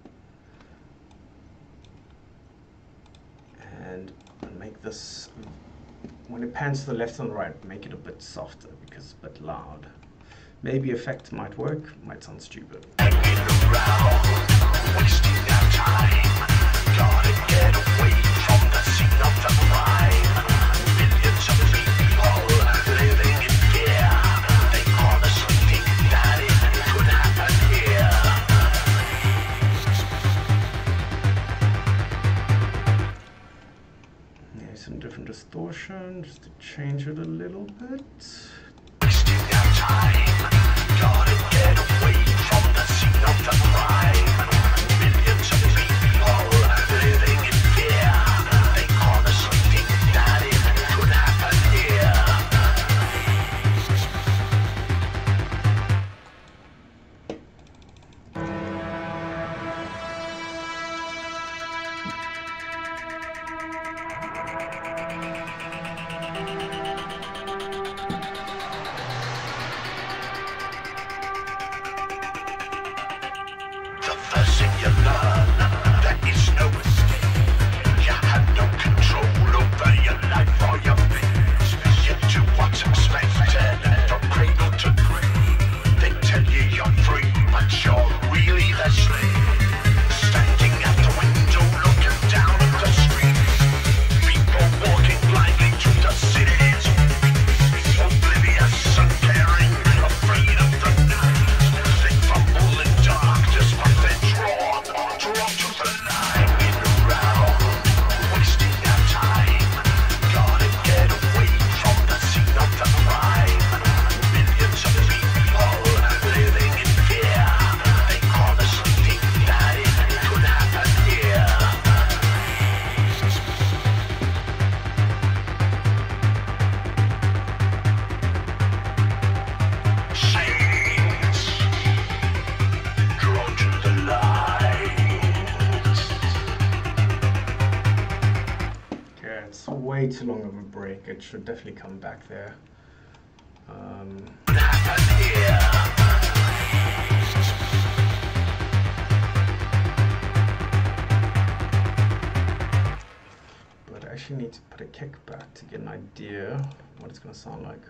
this, when it pans to the left and the right, make it a bit softer because it's a bit loud. Maybe effect might work, might sound stupid. Some different distortion just to change it a little bit. Wasting our time, gotta get away from the scene of the crime. Millions of people living in fear. They honestly think that it could happen way too long of a break. It should definitely come back there. But I actually need to put a kick back to get an idea what it's going to sound like.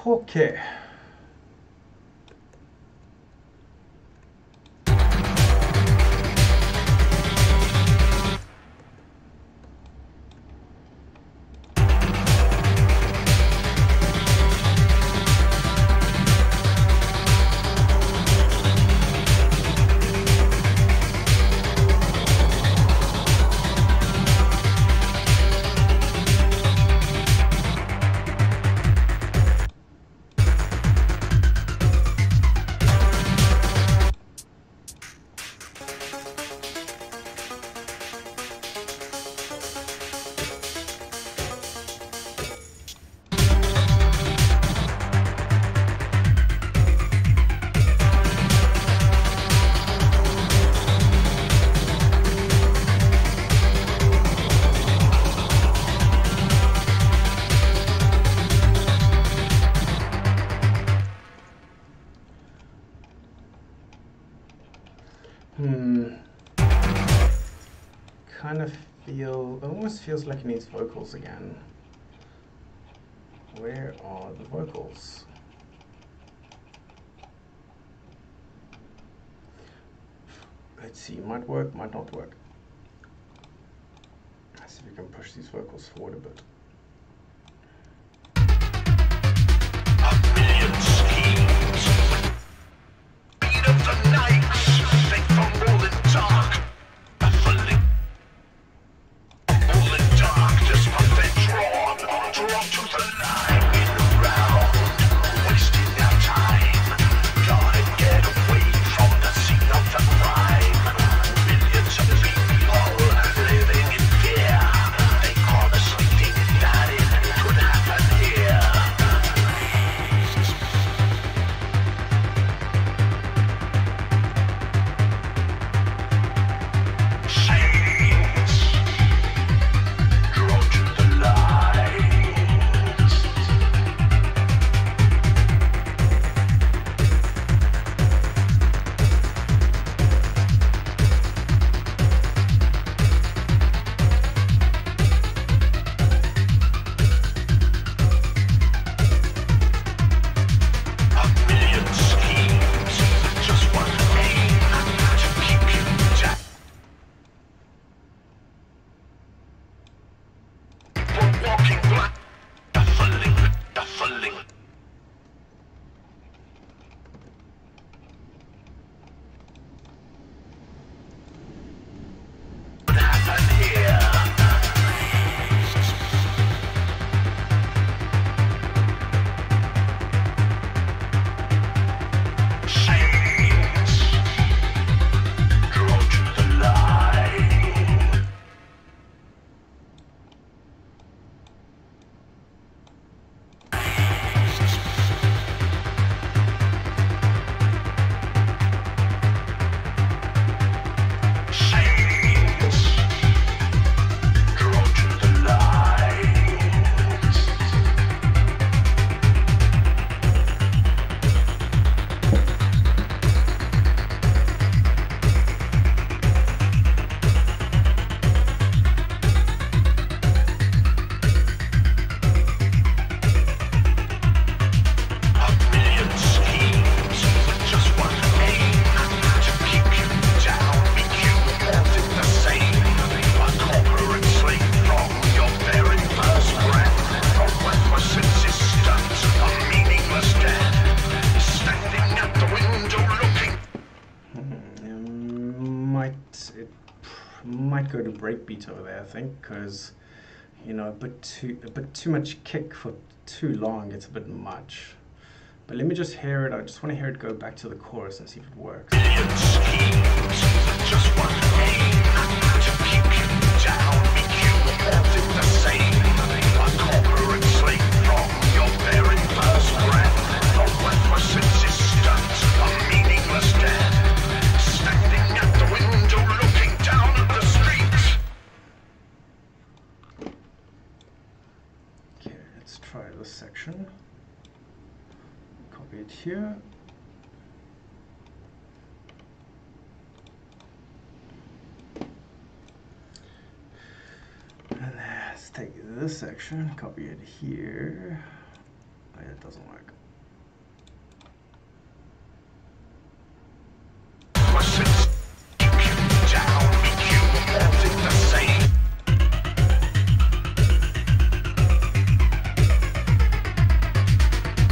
Okay. Kind of it almost feels like it needs vocals again. Where are the vocals? Let's see, might work, might not work. Let's see if we can push these vocals forward a bit. A million schemes. Beat of the night. They from all in dark. Baffling. All in dark. Just what they're drawn. Drawn to the line. In the round. Wasting our time. Gotta get away from the scene of the crime. Millions of people living in fear. They honestly think that it could happen here. Shades drawn to the lights. A million schemes, just one aim to keep you down. We're walking black, baffling. What happened here? Shades drawn to the light. Shades drawn to the light. A million schemes, just one aim to keep you down, make you wanting the same. A corporate slave from your very first breath, a worthless existence, a meaningless death. Standing at the window looking. It might go to breakbeat over there, I think, because you know, a bit too much kick for too long. It's a bit much. But let me just hear it. I just want to hear it go back to the chorus and see if it works. Million schemes, just one aim to keep you down, make you wanting the same. A corporate slave from your very first breath, a worthless existence, a meaningless death. Standing at the window looking down at the streets. Okay, let's try this section. Copy it here. And let's take this section, copy it here. Oh, yeah, it doesn't work. Since keep you down, make you wanting the same.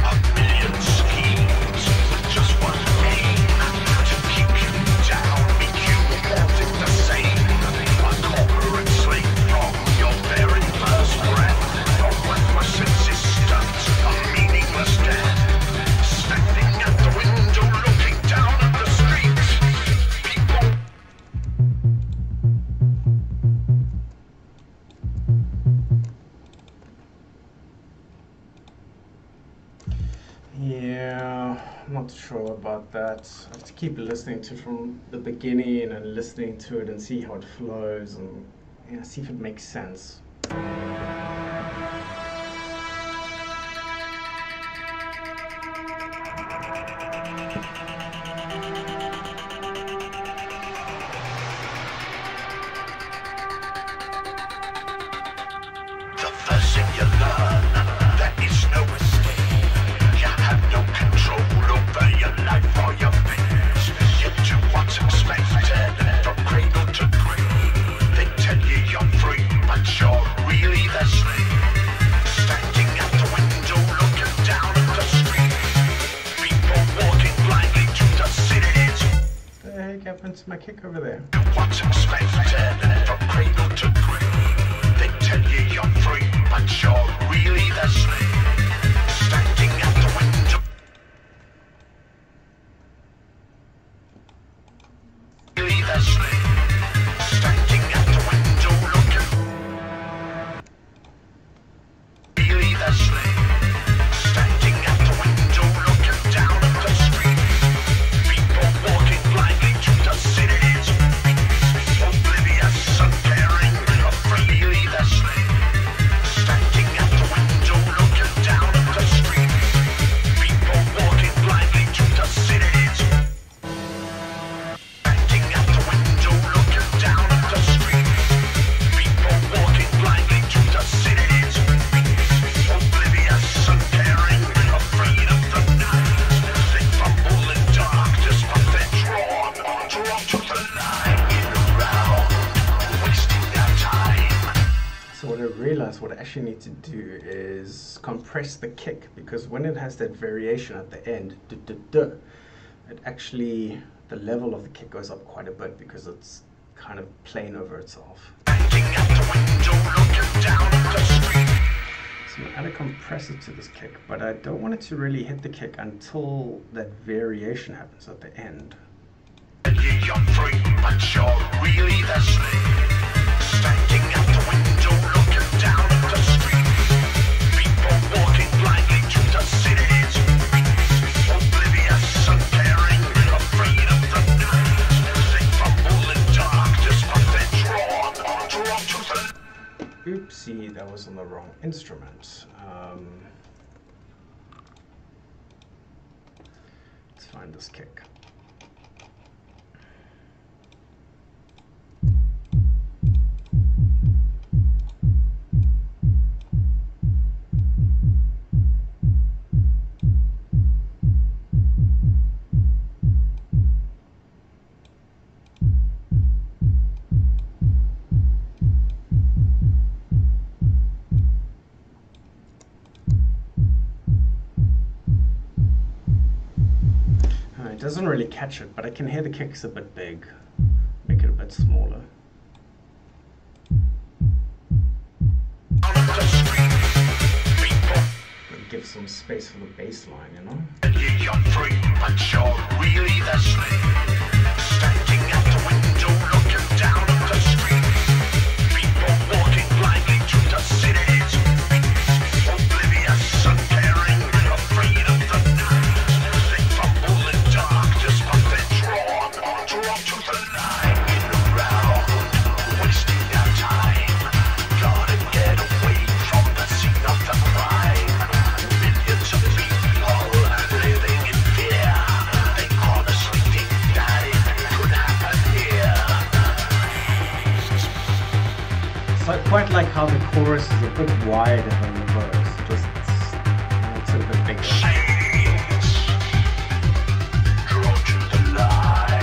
A million schemes, just one aim to keep you down, make you wanting the same. A corporate slave from your very first breath, a worthless existence, a meaningless death. Standing at the window looking down at the streets. People. Yeah, I'm not sure about that. I have to keep listening to it from the beginning and listening to it and see how it flows and see if it makes sense. happened to my kick over there? What's expected from cradle to grave? They tell you you're free, but you're really the slave. Standing at the window. Really the slave. Standing at the window looking. Really the slave. Standing at the window looking down at the street. People walking blindly to the cities. Oblivious, uncaring, freely the slave. Standing at the window looking down at the street. People walking blindly to the cities. Standing at the window looking down at the street. People walking blindly to the cities. Oblivious, uncaring, afraid of the night. They fumble in darkness, but they're drawn to the light. Around, wasting their time. So what I realized, what I actually need to do is compress the kick, because when it has that variation at the end, it actually, the level of the kick goes up quite a bit because it's kind of playing over itself. Standing at the window looking down at the street. So I'm going to add a compressor to this kick, but I don't want it to really hit the kick until that variation happens at the end. You're free, but you're really the slave. Standing at the window looking down at the street. People walking blindly to the cities. Oblivious, uncaring, afraid of the night. They fumble in darkness, but they're drawn to the. Oopsie, that was on the wrong instrument. Let's find this kick. It doesn't really catch it, but I can hear the kick's a bit big. Make it a bit smaller. Give some space for the bass line, you know? You're free, but you're really the slave. Standing at the window looking down at the street. People walking blindly to the cities. Oblivious, uncaring, afraid of the night. They fumble in darkness, but they're drawn to the light. Around, wasting their time. Gotta get away from the scene of the crime. Millions of people living in fear. They honestly think that it could happen here. So I quite like how the chorus is a bit wider than the verse. Just, it's a bit bigger. Chains, drawn to the light.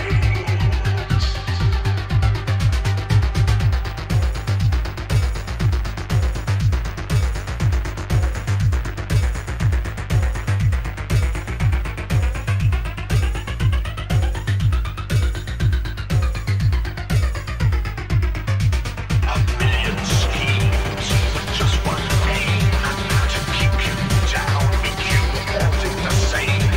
A million schemes with just one aim, to keep you down, make you wanting the same.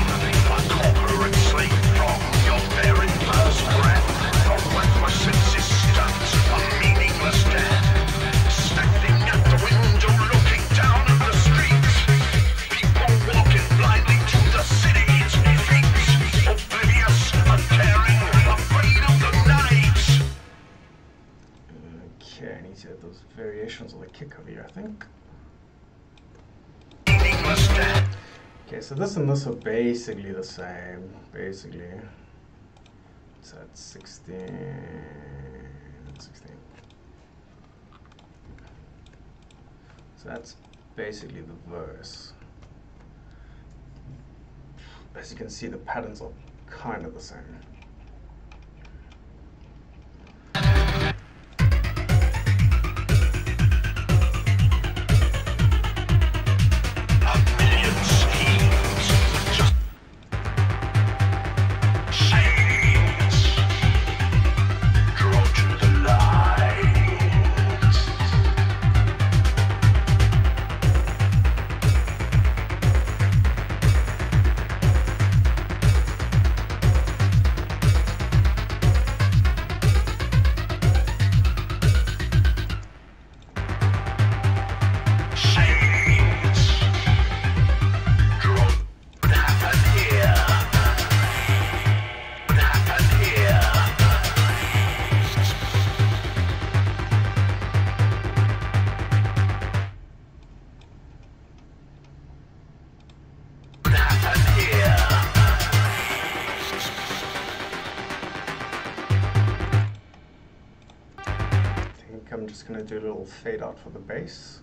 A corporate slave from your very first breath. A worthless existence, a meaningless death. Standing at the window looking down at the streets. People walking blindly to the city's streets. Oblivious, uncaring, afraid of the night. Okay, I need to add those variations of the kick over here, I think. Meaningless death. Okay, so this and this are basically the same, basically. It's at 16. So that's basically the verse. As you can see, the patterns are kind of the same. just going to do a little fade out for the bass.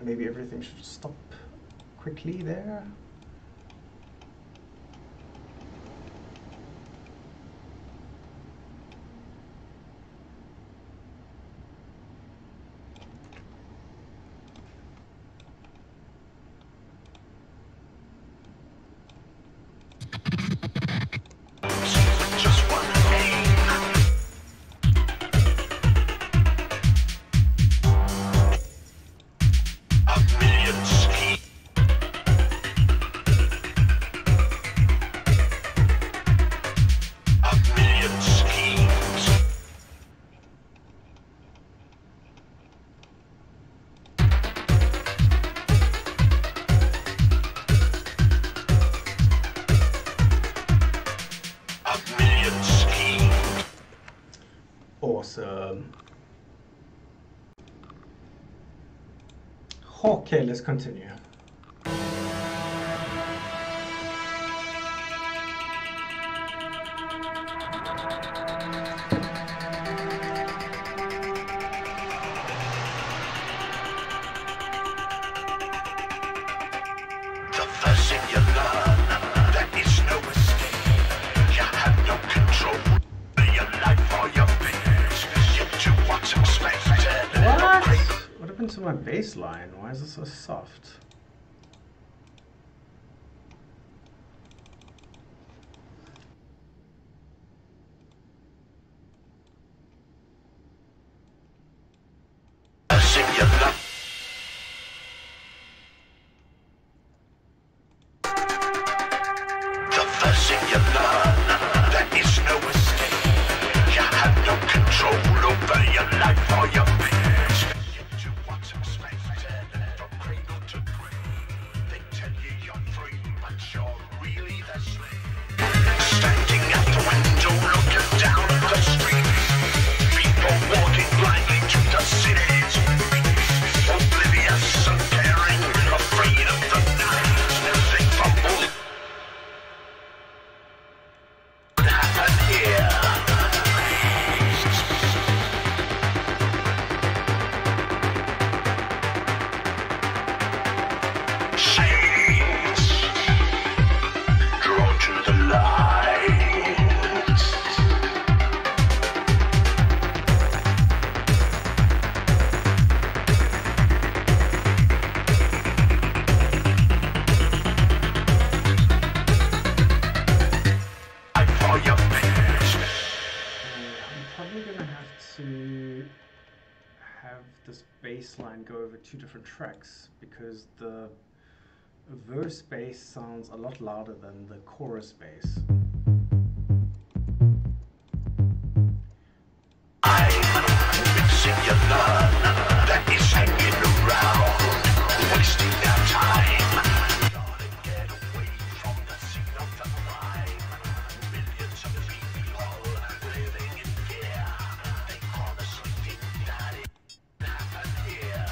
Maybe everything should stop quickly there. Awesome. Okay, let's continue. The first thing you learn, there is no escape. You have no control over your life or your business. You do what's expected. What? What happened to my bass line? Why is it so soft? This bass line go over two different tracks because the verse bass sounds a lot louder than the chorus bass. That is hanging around, wasting our time. Gotta get away from the scene of the crime. Millions of people living in fear. They honestly think that it happened here.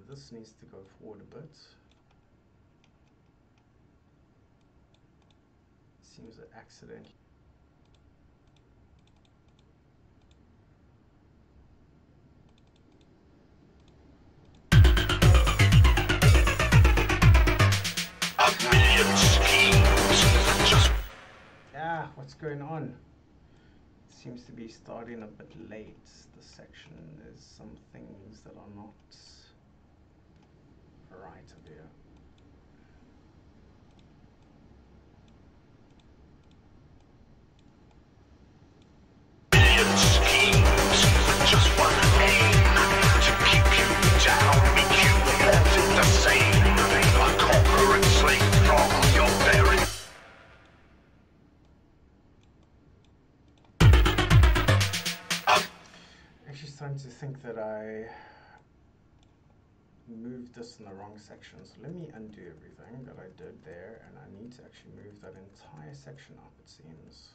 this needs to go forward a bit. Seems an accident. Ah, what's going on? It seems to be starting a bit late. The section is some things that are not right up here. Actually starting to think that I moved this in the wrong section, so let me undo everything that I did there, and I need to actually move that entire section up, it seems.